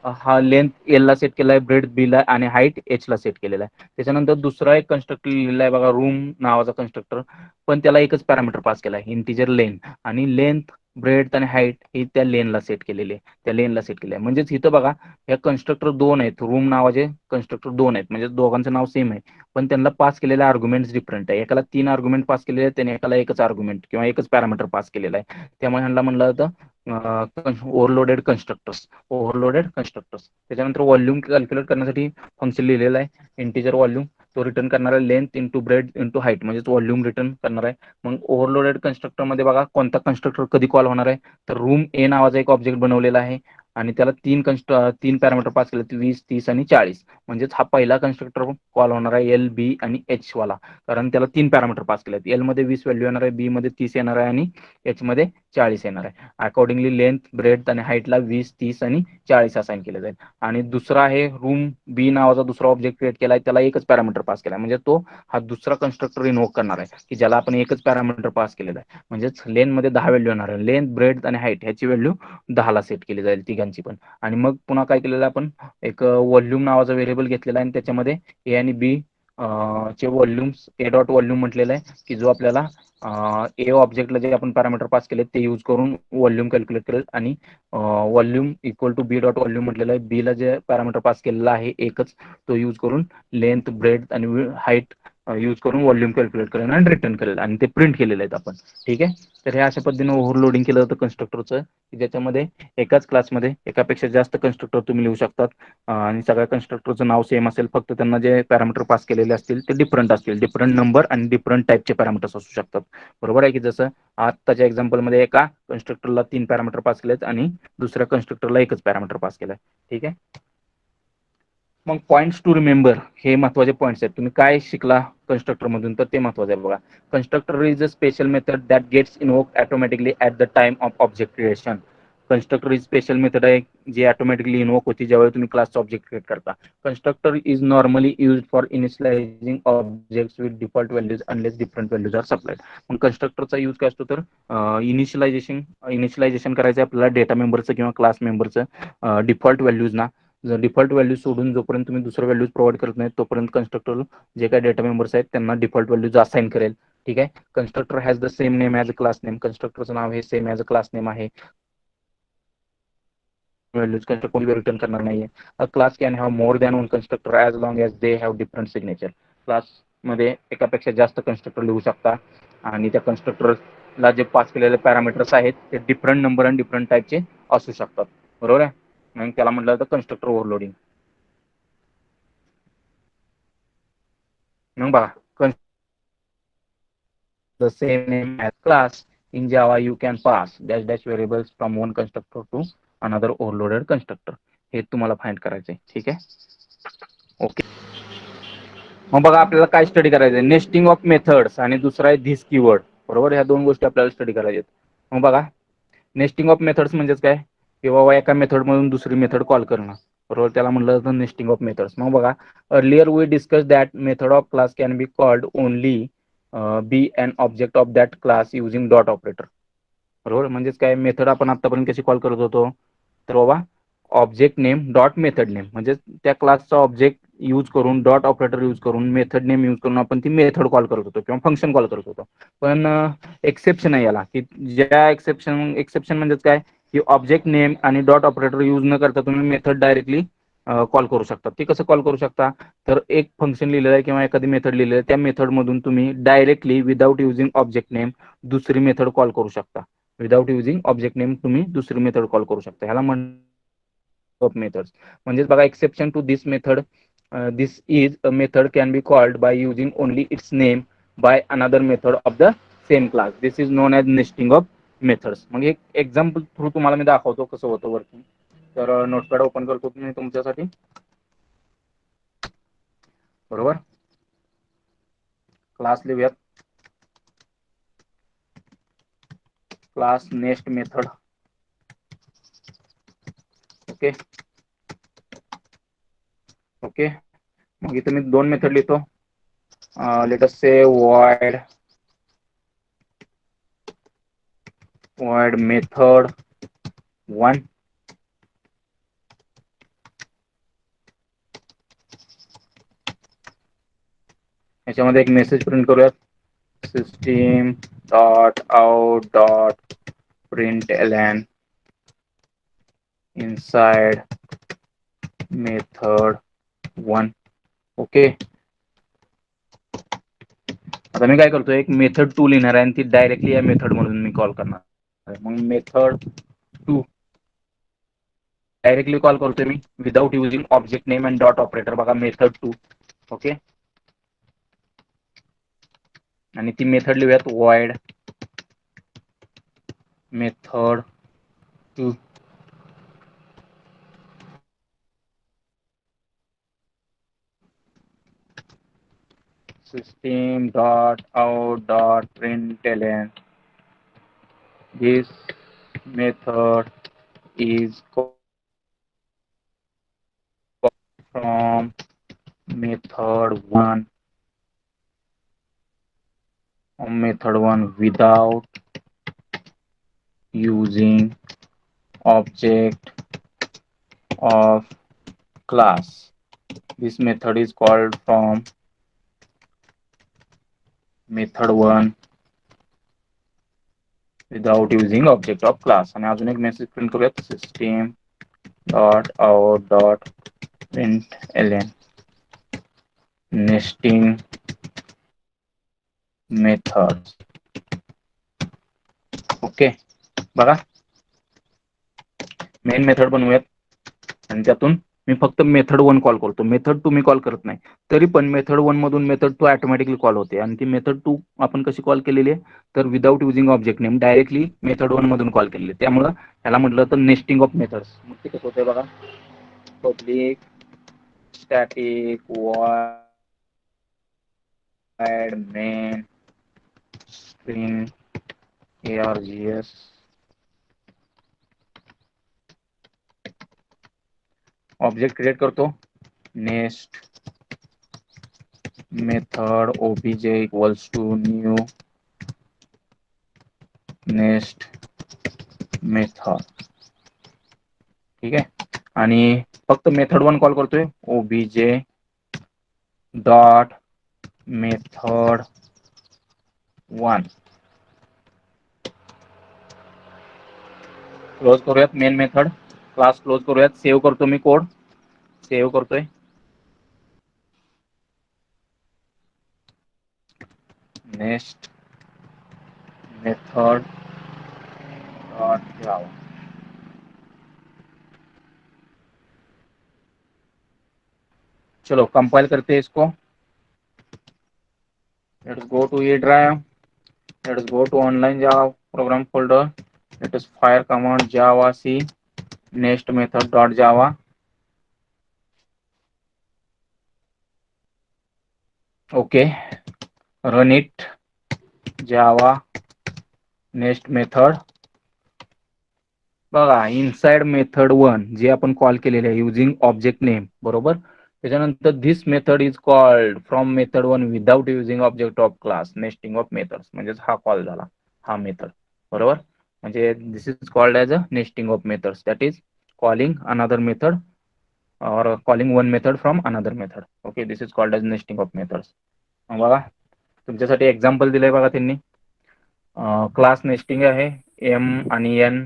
S1: हा लेंथ एल ला सेट केला आहे, ब्रेड बी ला आणि हाईट एच ला सेट केलेला आहे. त्याच्यानंतर दुसरा एक कन्स्ट्रक्टर लिहिलेला आहे बघा रूम नावाचा कन्स्ट्रक्टर, पण त्याला एकच पॅरामीटर पास केला आहे, इंटिजर लेंथ, आणि लेंथ ब्रेथ आणि हाईट ही त्या लेनला सेट केलेली आहे, त्या लेनला सेट केली आहे. म्हणजेच इथं बघा, या कन्स्ट्रक्टर दोन आहेत, रूम नावाचे कन्स्ट्रक्टर दोन आहेत, म्हणजे दोघांचं नाव सेम आहे, पण त्यांना पास केलेले आर्ग्युमेंट्स डिफरंट आहे. एकाला 3 आर्ग्युमेंट पास केलेले आहेत, त्याने एकाला एकच आर्ग्युमेंट किंवा एकच पॅरामीटर पास केलेला आहे. त्यामुळे ह्यांना म्हणलं जातं ओव्हरलोडेड कन्स्ट्रक्टर्स, ओव्हरलोडेड कन्स्ट्रक्टर्स. त्याच्यानंतर व्हॉल्यूम कॅल्क्युलेट करण्यासाठी फंक्शन लिहिलेलं आहे, इंटिजर व्हॉल्यूम. तो रिटर्न करणार आहे length into breadth into height, म्हणजे व्हॉल्यूम रिटर्न करणार आहे. मग ओव्हरलोडेड कन्स्ट्रक्टर मध्ये बघा, कोणता कन्स्ट्रक्टर कधी कॉल होणार आहे, तर रूम ए नावाचा एक ऑब्जेक्ट बनवलेला आहे आणि त्याला तीन पॅरामीटर पास केले, 20, 30 आणि 40. म्हणजेच हा पहिला कन्स्ट्रक्टर कॉल होणार आहे एल, बी आणि एच वाला, कारण त्याला 3 पॅरामीटर पास केले आहेत. एल मध्ये 20 व्हॅल्यू येणार आहे, बी मध्ये 30 येणार आहे आणि एच मध्ये 40 येणार आहे. अकॉर्डिंगली लेंथ, ब्रेड आणि हाईटला 20, 30 आणि 40 असाइन केले जाईल. आणि दुसरा आहे रूम बी नावाचा दुसरा ऑब्जेक्ट क्रिएट केलाय, त्याला एकच पॅरामीटर पास केलाय, म्हणजे तो हा दुसरा कन्स्ट्रक्टर इन्व्होक करणार आहे की ज्याला आपण एकच पॅरामीटर पास केलेला आहे. म्हणजेच लेन मध्ये 10 व्हॅल्यू येणार आहे, लेंथ, ब्रेड आणि हाईट ह्याची व्हॅल्यू 10 ला सेट केली जाईल तिघांची पण. आणि मग पुन्हा काय केलेलं आहे, आपण एक व्हॉल्यूम नावाचा व्हेरिएबल घेतलेला आहे आणि त्याच्यामध्ये ए आणि बी चे व्हॉल्यूम्स, ए डॉट व्हॉल्यूम म्हटलेलं आहे की जो आपल्याला ए ऑब्जेक्टला जे आपण पॅरामीटर पास केले ते यूज करून व्हॉल्यूम कॅल्क्युलेट करेल. आणि volume equal to B dot volume म्हटलेलं आहे, बी ला जे पॅरामीटर पास केलेला आहे एकच, तो यूज करून लेंथ, ब्रेड आणि हाईट यूज करून व्हॉल्यूम कॅल्क्युलेट करेल आणि रिटर्न करेल, आणि ते प्रिंट केलेले आहेत आपण. ठीक आहे. तर हे अशा पद्धतीने ओव्हरलोडिंग केलं जातं कन्स्ट्रक्टरचं, ज्याच्यामध्ये एकाच क्लासमध्ये एकापेक्षा जास्त कन्स्ट्रक्टर तुम्ही लिहू शकतात आणि सगळ्या कन्स्ट्रक्टरचं नाव सेम असेल, फक्त त्यांना जे पॅरामीटर पास केलेले असतील ते डिफरंट असतील, डिफरंट नंबर आणि डिफरंट टाईपचे पॅरामीटर्स असू शकतात. बरोबर आहे की जसं आत्ताच्या एक्झाम्पलमध्ये एका कन्स्ट्रक्टरला 3 पॅरामीटर पास केलेत आणि दुसऱ्या कन्स्ट्रक्टरला एकच पॅरामीटर पास केलाय. ठीक आहे. मग पॉईंट्स टू रिमेंबर, हे महत्वाचे पॉईंट्स आहेत. तुम्ही काय शिकला कन्स्ट्रक्टर मधून, तर ते महत्वाचं आहे बघा. Constructor is a special method that gets invoked automatically at the time of object creation. Constructor is special method आहे जी ऑटोमॅटिकली इन्व्होक होती ज्यावेळी तुम्ही क्लासचा ऑब्जेक्ट क्रिएट करता. Constructor is normally used for initializing objects with default values unless different values are supplied. मग कन्स्ट्रक्टरचा use काय असतो, तर इनिशियलायझेशन करायचं आपल्याला डेटा मेंबरचं किंवा क्लास मेंबरचं डिफॉल्ट व्हॅल्यूज ना. जर डिफॉल्ट व्हॅल्यू सोडून जोपर्यंत तुम्ही दुसरं व्हॅल्यूज प्रोव्हाइड करत नाही तोपर्यंत कन्स्ट्रक्टर जे काही डेटा मेंबर्स आहेत त्यांना डिफॉल्ट व्हॅल्यूज असाइन करेल. ठीक आहे. Constructor has the same name as a class name, कन्स्ट्रक्टरचं नाव हे same as a class name आहे. व्हॅल्यूज कन्स्ट्रक्टर रिटर्न करणार नाहीये. A class can have more than one constructor as long as they have different signature. क्लासमध्ये एकापेक्षा जास्त constructor लिहू शकता आणि त्या कन्स्ट्रक्टरला जे पास केलेले पॅरामीटर्स आहेत ते डिफरंट नंबर आणि डिफरंट टाईपचे असू शकतात. बरोबर आहे. मग त्याला म्हटलं जातं कन्स्ट्रक्टर ओव्हरलोडिंग. मग बघा, the same name as class. In Java, you can pass dash dash variables from one constructor to another overloaded constructor. हे तुम्हाला फाइंड करायचंय. ठीक आहे. ओके. मग बघा, आपल्याला काय स्टडी करायचंय, नेस्टिंग ऑफ मेथड्स आणि दुसरा आहे धिस कीवर्ड. बरोबर, ह्या दोन गोष्टी आपल्याला स्टडी करायच्या आहेत. मग बघा, नेस्टिंग ऑफ मेथड्स म्हणजेच काय की बाबा एका मेथड मधून दुसरी मेथड कॉल करणं. बरोबर, त्याला म्हणलं जातं नेस्टिंग ऑफ मेथड्स. मग बघा, earlier we discuss that method of class can be called only by an object of that class using dot operator. बरोबर, म्हणजेच काय, मेथड आपण आतापर्यंत कशी कॉल करत होतो, तर बाबा object name dot method name, म्हणजे त्या क्लासचा ऑब्जेक्ट यूज करून डॉट ऑपरेटर यूज करून मेथड नेम यूज करून आपण ती मेथड कॉल करत होतो किंवा फंक्शन कॉल करत होतो. पण एक्सेप्शन आहे याला, की ज्या एक्सेप्शन म्हणजेच काय की ऑब्जेक्ट नेम आणि डॉट ऑपरेटर यूज न करता तुम्ही मेथड डायरेक्टली कॉल करू शकता. ती कसं कॉल करू शकता, तर एक फंक्शन लिहिलेलं आहे किंवा एखादी मेथड लिहिलेली आहे, त्या मेथड मधून तुम्ही directly without using object name दुसरी मेथड कॉल करू शकता. विदाउट युझिंग ऑब्जेक्ट नेम तुम्ही दुसरी मेथड कॉल करू शकता. ह्याला ऑफ मेथड्स. म्हणजेच बघा, exception to this method, this is a method can be called by using only its name by another method of the same class. This is known as nesting of methods. मग एक example through तुम्हाला मी दाखवतो कसं होतं working. तर notepad open करतो मी तुमच्यासाठी. बरोबर, क्लास लिहूयात, class next method. Okay. Okay. मग इथे मी दोन मेथड लिहितो. लेट अस से void method 1. याच्यामध्ये एक मेसेज प्रिंट करूयात, system dot out dot println inside method 1. Okay, आता मी काय करतोय, एक मेथड 2 लिहिणार आहे आणि ती डायरेक्टली या मेथड म्हणून मी कॉल करणार आहे. मग मेथड 2 डायरेक्टली कॉल करतोय me without using object name and dot operator. बघा मेथड 2. ओके, आणि ती मेथड लिहूयात void method 2. system dot out dot println this method is called from method 1 without using object of class. This method is called from method 1 without using object of class. आणि अजून एक message print करूयात, system dot out dot println nesting methods. Okay, बघा main method बनवूयात आणि त्यातून मी फक्त method 1 call करतो, मेथड 2 मी कॉल करत नाही. तरी पण मेथड 1 मधून मेथड 2 ऑटोमॅटिकली कॉल होते. आणि ती मेथड 2 आपण कशी कॉल केलेली आहे, तर without using object name directly method 1 मधून कॉल केलेली. त्यामुळं त्याला म्हटलं तर नेस्टिंग ऑफ मेथड्स. मग ते कसं होतंय बघा, public static void main string args object create करतो, next method obj equals to new next method. ठीक आहे, आणि फक्त मेथड 1 कॉल करतोय, obj डॉट मेथड 1. क्लोज करूयात मेन मेथड, क्लास क्लोज करूयात. सेव्ह करतो मी कोड, सेव्ह करतोय. Next method dot Java. चलो कंपाइल करते हैं इसको. Let's go to E drive. Let's go to online Java program folder. Let us fire command java c next method dot java. Okay, run it. Java next method. बघा inside method 1 जे आपण call केलेले आहे using object name, बरोबर. त्याच्यानंतर this method is called from method 1 without using object of class nesting of methods. म्हणजे हा call झाला, हा मेथड, बरोबर. म्हणजे this is called as a nesting of methods, that is calling another method or calling one method from another method. Okay, this is called as nesting of methods. बघा तुमच्यासाठी example दिलंय बघा त्यांनी. Class nesting आहे, M आणि N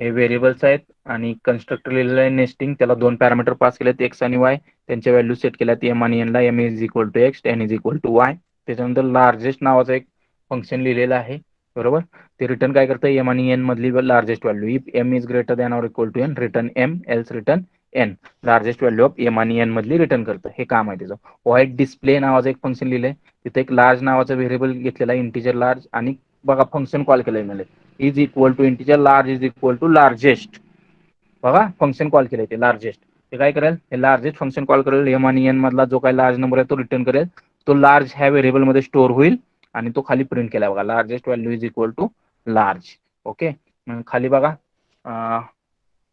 S1: हे variables आहेत आणि कन्स्ट्रक्टर लिहिलेलं आहे नेस्टिंग. त्याला 2 पॅरामीटर पास केलेत, एक्स आणि वाय. त्यांच्या व्हॅल्यू सेट केल्यात एम आणि एन ला. M is equal to X, N is equal to Y. त्याच्यानंतर लार्जेस्ट नावाचं एक फंक्शन लिहिलेलं आहे, बरोबर. ते रिटर्न काय करतं, एम आणि एन मधली largest value. If M is greater than or equal to N return M, else return N. Largest value of M आणि एन मधली रिटर्न करतं, हे काम आहे त्याचं. व्हाईट डिस्प्ले नावाचं एक फंक्शन लिहिलंय, तिथे एक लार्ज नावाचं व्हेरिएबल घेतलेला आहे, इंटिजर लार्ज. आणि बघा फंक्शन कॉल केलंय म्हणजे is equal to integer large is equal to largest. बघा फंक्शन कॉल केलंय ते लार्जेस्ट. ते काय करेल, हे लार्जेस्ट फंक्शन कॉल करेल, एम आणि एन मधला जो काही लार्ज नंबर आहे तो रिटर्न करेल. तो लार्ज ह्या व्हेरिएबल मध्ये स्टोअर होईल आणि तो खाली प्रिंट केला बघा, largest value is equal to large. Okay, खाली बघा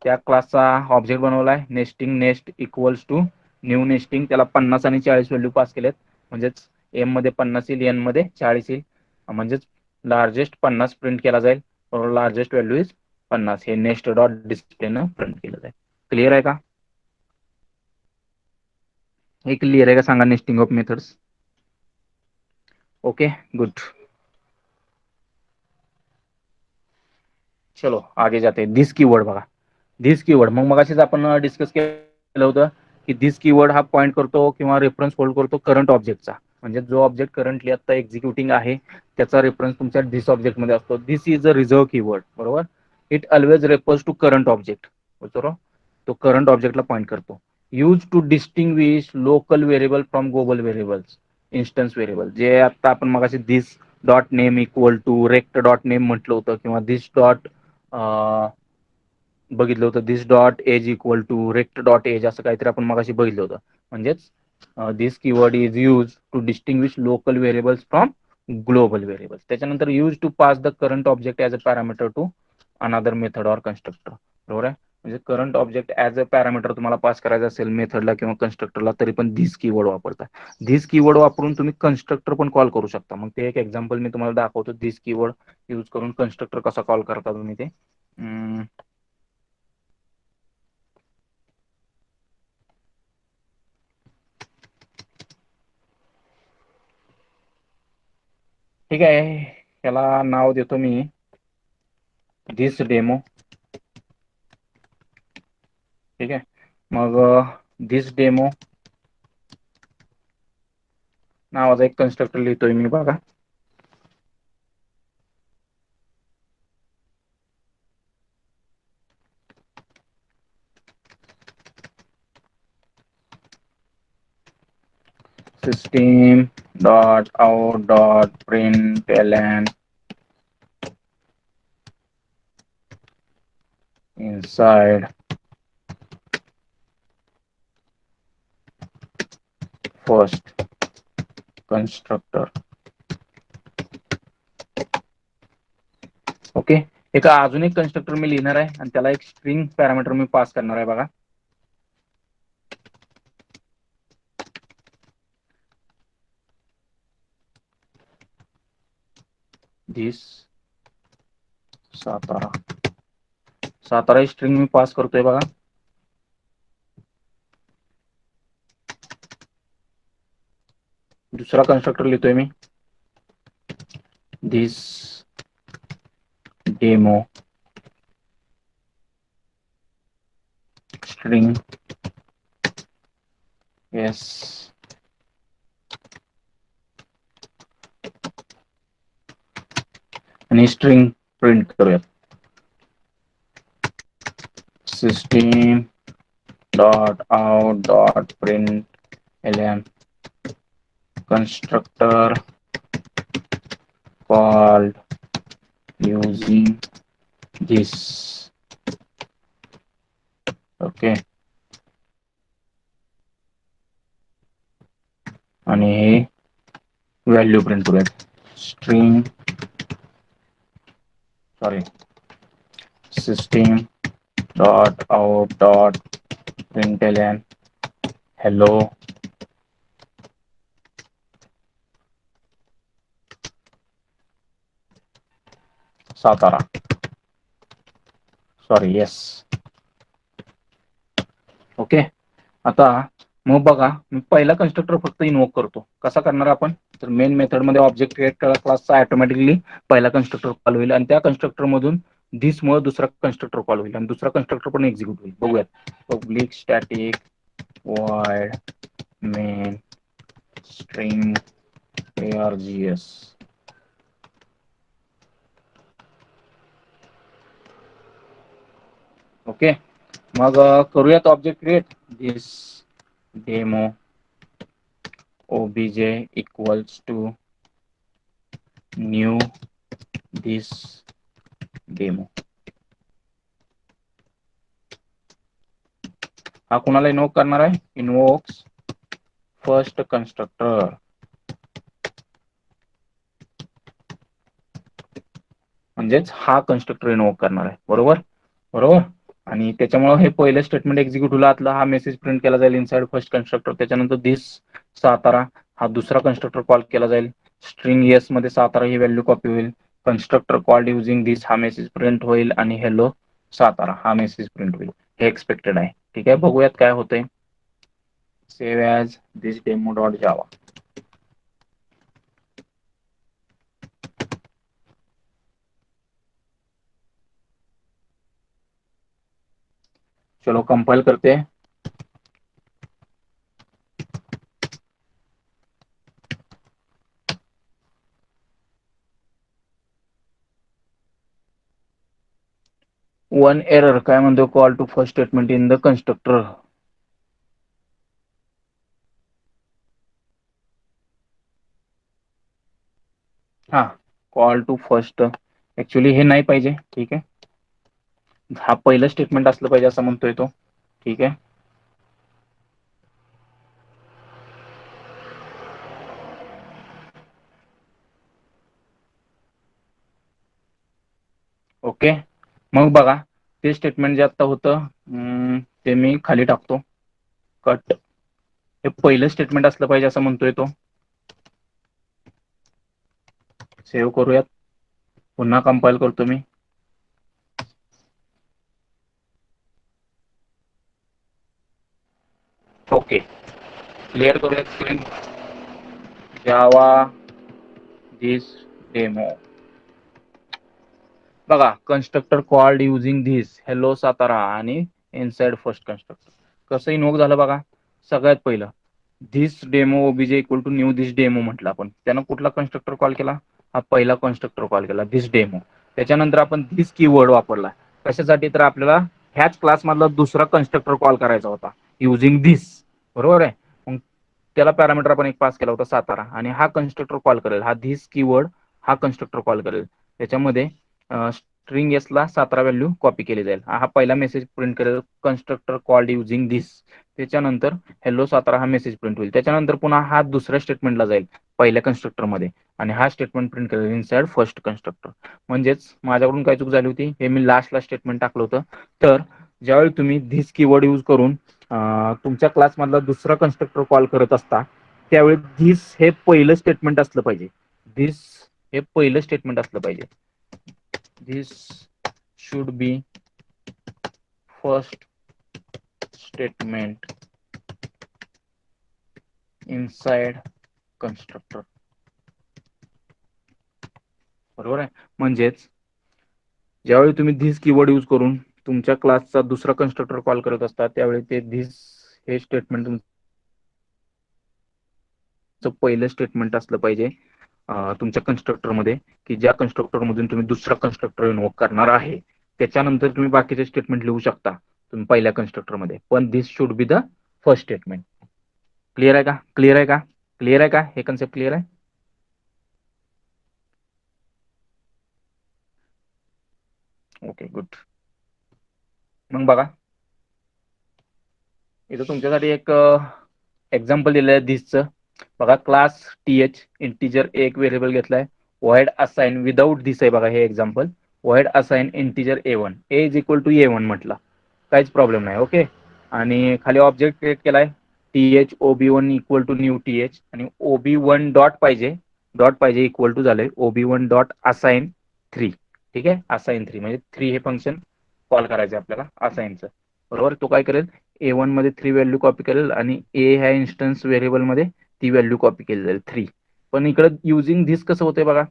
S1: त्या क्लासचा ऑब्जेक्ट बनवलाय, nesting nest equals to new nesting. त्याला 50 आणि 40 व्हॅल्यू पास केलेत, म्हणजेच एम मध्ये 50 येईल, एन मध्ये 40 येईल. म्हणजेच लार्जेस्ट 50 प्रिंट केला जाईल, लार्जेस्ट व्हॅल्यू इज 50. हे नेक्स्ट डॉट डिस्प्लेनं प्रिंट केलं जाईल. क्लिअर आहे का? हे क्लिअर आहे का सांगा, nesting of methods. Okay good. चलो आगे जाते हैं. दिस कीवर्ड बघा. दिस कीवर्ड मग मगाशीच आपण डिस्कस केलं होतं की दिस कीवर्ड हा पॉईंट करतो किंवा रेफरन्स होल्ड करतो करंट ऑब्जेक्टचा. म्हणजे जो ऑब्जेक्ट करंटली आता एक्झिक्युटिंग आहे त्याचा रेफरन्स तुमच्या दिस ऑब्जेक्टमध्ये असतो. This is a reserve keyword. बरोबर. It always refers to current object. बरोबर. तो करंट ऑब्जेक्टला पॉईंट करतो. Use to distinguish local variable from global variables. Instance variable जे आता आपण मगाशी this dot name equal to rect dot name म्हटलं होतं किंवा दिस डॉट बघितलं होतं. This dot age equal to rect dot age असं काहीतरी आपण मगाशी बघितलं होतं. म्हणजेच this keyword is use to distinguish local variables from global variables. त्याच्यानंतर use to pass the current object as a parameter to another method or constructor. बरोबर आहे. म्हणजे current object as a parameter तुम्हाला पास करायचं असेल मेथडला किंवा कन्स्ट्रक्टरला तरी पण दिस कीवर्ड वापरता. दिस कीवर्ड वापरून तुम्ही कन्स्ट्रक्टर पण कॉल करू शकता. मग ते एक एक्झाम्पल मी तुम्हाला दाखवतो. दिस कीवर्ड यूज करून कन्स्ट्रक्टर कसा कॉल करता तुम्ही ते. ठीक आहे. याला नाव देतो मी दिस डेमो. ठीक आहे. मग दिस डेमो नावाचा एक कन्स्ट्रक्टर लिहितोय मी बघा. System dot out dot println inside first constructor. Okay. एक अजून एक कन्स्ट्रक्टर मी लिहिणार आहे आणि त्याला एक स्ट्रिंग पॅरामीटर मी पास करणार आहे बघा. दिस सातारा. सातारा ही स्ट्रिंग मी पास करतोय बघा. दुसरा कन्स्ट्रक्टर लिहितोय मी दिस डेमो स्ट्रिंग येस आणि स्ट्रिंग प्रिंट करूयात. System dot out dot println constructor called using this. Okay. आणि हे व्हॅल्यू प्रिंट करूयात. String sorry system dot out dot println hello Satara. Sorry yes. Okay. आता मग बघा मी पहिला कन्स्ट्रक्टर फक्त इन्व्होक करतो. कसा करणार आपण तर मेन मेथड मध्ये ऑब्जेक्ट क्रिएट करा क्लासचा ऑटोमॅटिकली पहिला कन्स्ट्रक्टर कॉल होईल आणि त्या कन्स्ट्रक्टर मधून दिस मुळे दुसरा कन्स्ट्रक्टर कॉल होईल आणि दुसरा कन्स्ट्रक्टर पण एक्झिक्यूट होईल. बघूयात. Public static void main string args. Okay. मग करूयात object create. This demo obj equals to new this demo. हा कुणाला इन्व्होक करणार आहे. इन्व्होक्स फर्स्ट कन्स्ट्रक्टर. म्हणजेच हा कन्स्ट्रक्टर इन्व्होक करणार आहे. बरोबर बरोबर. आणि त्याच्यामुळे हे पहिलं स्टेटमेंट एक्झिक्यूट होईल. आतला हा मेसेज प्रिंट केला जाईल इनसाइड फर्स्ट कन्स्ट्रक्टर. त्याच्यानंतर दिस सातारा हा दुसरा कन्स्ट्रक्टर कॉल केला जाईल. स्ट्रिंग येस मध्ये सातारा ही व्हॅल्यू कॉपी होईल. कन्स्ट्रक्टर कॉल्ड युझिंग दिस हा मेसेज प्रिंट होईल आणि हॅलो सातारा हा मेसेज प्रिंट होईल. हे एक्सपेक्टेड आहे. ठीक आहे. बघूयात काय होतंय. Save as this demo dot Java. चलो कंपाइल करते हैं. वन एरर काय म्हणतो, call to first statement in the constructor. हा, कॉल टू फर्स्ट ऍक्च्युली हे नाही पाहिजे. ठीक आहे, हा पहिलं स्टेटमेंट असलं पाहिजे असं म्हणतोय तो. ठीक आहे, ओके. मग बघा, ते स्टेटमेंट जे आता होतं ते मी खाली टाकतो. कट. हे पहिलं स्टेटमेंट असलं पाहिजे असं म्हणतोय तो. सेव्ह करूयात, पुन्हा कंपाइल करतो मी. ओके, क्लिअर करूयात स्क्रीन. Java this demo. बघा, constructor called using this hello Satara आणि इनसाइड फर्स्ट कन्स्ट्रक्टर कसं इन्व्होक झालं बघा. सगळ्यात पहिलं this demo OBJ equal to new this demo म्हटलं आपण. त्यानं कुठला कन्स्ट्रक्टर कॉल केला, हा पहिला कन्स्ट्रक्टर कॉल केला धिस डेमो. त्याच्यानंतर आपण धिस कीवर्ड वापरला कशासाठी, तर आपल्याला ह्याच क्लासमधला दुसरा कन्स्ट्रक्टर कॉल करायचा होता युझिंग धिस. बरोबर आहे. मग त्याला पॅरामीटर आपण एक पास केला होता सातारा, आणि हा कन्स्ट्रक्टर कॉल करेल, हा धिस कीवर्ड हा कन्स्ट्रक्टर कॉल करेल. त्याच्यामध्ये स्ट्रिंग एस ला 17 व्हॅल्यू कॉपी केली जाईल. हा पहिला मेसेज प्रिंट करेल, कन्स्ट्रक्टर कॉल्ड युझिंग धिस. त्याच्यानंतर हेलो 17 हा मेसेज प्रिंट होईल. त्याच्यानंतर पुन्हा हा दुसऱ्या स्टेटमेंटला जाईल पहिल्या कन्स्ट्रक्टर मध्ये, आणि हा स्टेटमेंट प्रिंट करेल इनसाइड फर्स्ट कन्स्ट्रक्टर. म्हणजेच माझ्याकडून काय चूक झाली होती, हे मी लास्टला स्टेटमेंट टाकलं होतं. तर ज्यावेळी तुम्ही धिस कीवर्ड यूज करून तुमच्या क्लासमधला दुसरा कन्स्ट्रक्टर कॉल करत असता, त्यावेळी धिस हे पहिलं स्टेटमेंट असलं पाहिजे. धिस हे पहिलं स्टेटमेंट असलं पाहिजे. This should be first statement inside constructor. बरोबर आहे. म्हणजेच ज्यावेळी तुम्ही धिस कीवर्ड यूज करून तुमच्या क्लासचा दुसरा कन्स्ट्रक्टर कॉल करत असता, त्यावेळी ते धिस हे स्टेटमेंट पहिलं स्टेटमेंट असलं पाहिजे तुमच्या कन्स्ट्रक्टर मध्ये, की ज्या कन्स्ट्रक्टर मधून तुम्ही दुसरा कन्स्ट्रक्टर इन्व्होक करणार आहे. त्याच्यानंतर तुम्ही बाकीचे स्टेटमेंट लिहू शकता तुम्ही पहिल्या कन्स्ट्रक्टर मध्ये, पण this should be the first statement. Clear आहे का, क्लिअर आहे का, क्लिअर आहे का, हे कन्सेप्ट क्लिअर आहे. Okay good. मग बघा, इथं तुमच्यासाठी एक एक्झाम्पल दिलेलं आहे धिसचं. बघा, क्लास टीएच इंटिजर एक व्हेरिएबल घेतलाय, वॉइड असाइन विदाउट धिस आहे. बघा हे example, void assign integer A1, A is equal to A1 म्हटलं, काहीच प्रॉब्लेम नाही. ओके. आणि खाली ऑब्जेक्ट क्रिएट केलाय TH OB1 equal to new TH, आणि OB1 डॉट पाहिजे, डॉट पाहिजे इक्वल टू झालंय OB1 डॉट असाइन 3. ठीक आहे, असाइन 3 म्हणजे 3 हे फंक्शन कॉल करायचं आपल्याला असाइनचं. बरोबर. तो काय करेल, A1 मध्ये 3 व्हॅल्यू कॉपी करेल, आणि ए ह्या इन्स्टन्स व्हेरिएबल मध्ये ती व्हॅल्यू कॉपी केली जाईल 3. पण इकडे युझिंग धिस कसं होतंय बघा,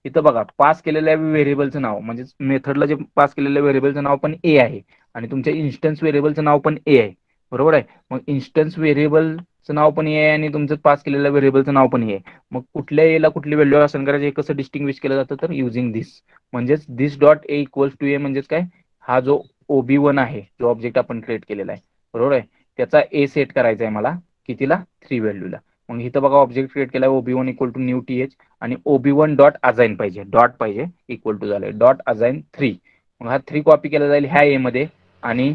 S1: इथं बघा पास केलेल्या व्हेरिएबलचं नाव म्हणजे मेथडला जे पास केलेल्या व्हेरिएबलचं नाव पण ए आहे, आणि तुमच्या इन्स्टन्स व्हेरिएबलचं नाव पण ए आहे. बरोबर आहे. मग इन्स्टन्स व्हेरिएबलचं नाव पण ए आहे, आणि तुमचं पास केलेल्या व्हेरिएबलचं नाव पण ए आहे. मग कुठल्या एला कुठली व्हॅल्यू असाइन करायची हे कसं डिस्टिंग्विश केलं जातं, तर युझिंग धिस. म्हणजेच this dot a equals to a म्हणजेच काय, हा जो OB1 आहे, जो ऑब्जेक्ट आपण क्रिएट केलेला आहे, बरोबर आहे, त्याचा ए सेट करायचा आहे मला कितीला, 3 व्हॅल्यूला. मग इथं बघा ऑब्जेक्ट क्रिएट केला OB1 equal to new TH, आणि OB1 डॉट असाइन पाहिजे, डॉट पाहिजे इक्वल टू झालंय डॉट असाइन 3. मग हा 3 कॉपी केला जाईल ह्या ए मध्ये, आणि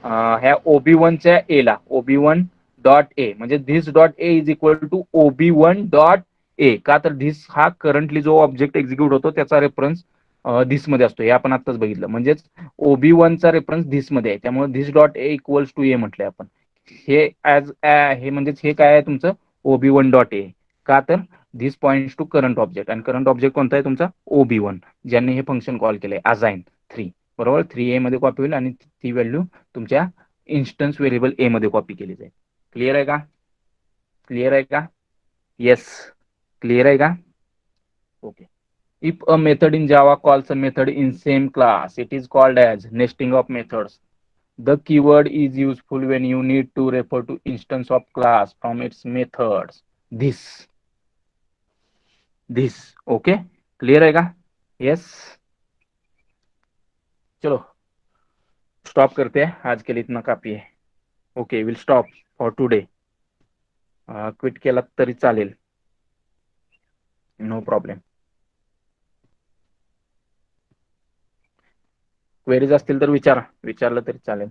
S1: ह्या OB1च्या ए ला OB1 डॉट ए म्हणजे this dot A is equal to OB1 dot A. का तर धिस हा करंटली जो ऑब्जेक्ट एक्झिक्यूट होतो त्याचा रेफरन्स धिस मध्ये असतो, हे आपण आत्ताच बघितलं. म्हणजेच OB1 चा रेफरन्स धिस मध्ये आहे, त्यामुळे this dot a equals to a म्हटले आपण. हे ऍज हे म्हणजेच हे काय आहे तुमचं OB1 डॉट ए. का तर this points to current object, आणि करंट ऑब्जेक्ट कोणता आहे तुमचा OB1, ज्यांनी हे फंक्शन कॉल केलंय असाइन 3. बरोबर. 3 ए मध्ये कॉपी होईल, आणि ती व्हॅल्यू तुमच्या इन्स्टन्स व्हेरिएबल ए मध्ये कॉपी केली जाईल. क्लिअर आहे का, क्लिअर आहे का, येस क्लिअर आहे का. Okay. If a method in Java calls a method in same class, it is called as nesting of methods. The keyword is useful when you need to refer to instance of class from its methods. This okay, clear है का? Yes, चलो stop करते हैं, आज के लिए इतना काफी है. Okay, will stop for today. Quit केला तरी चालेल, नो प्रॉब्लेम. क्वेरीज असतील तर विचारा, विचारलं तरी चालेल.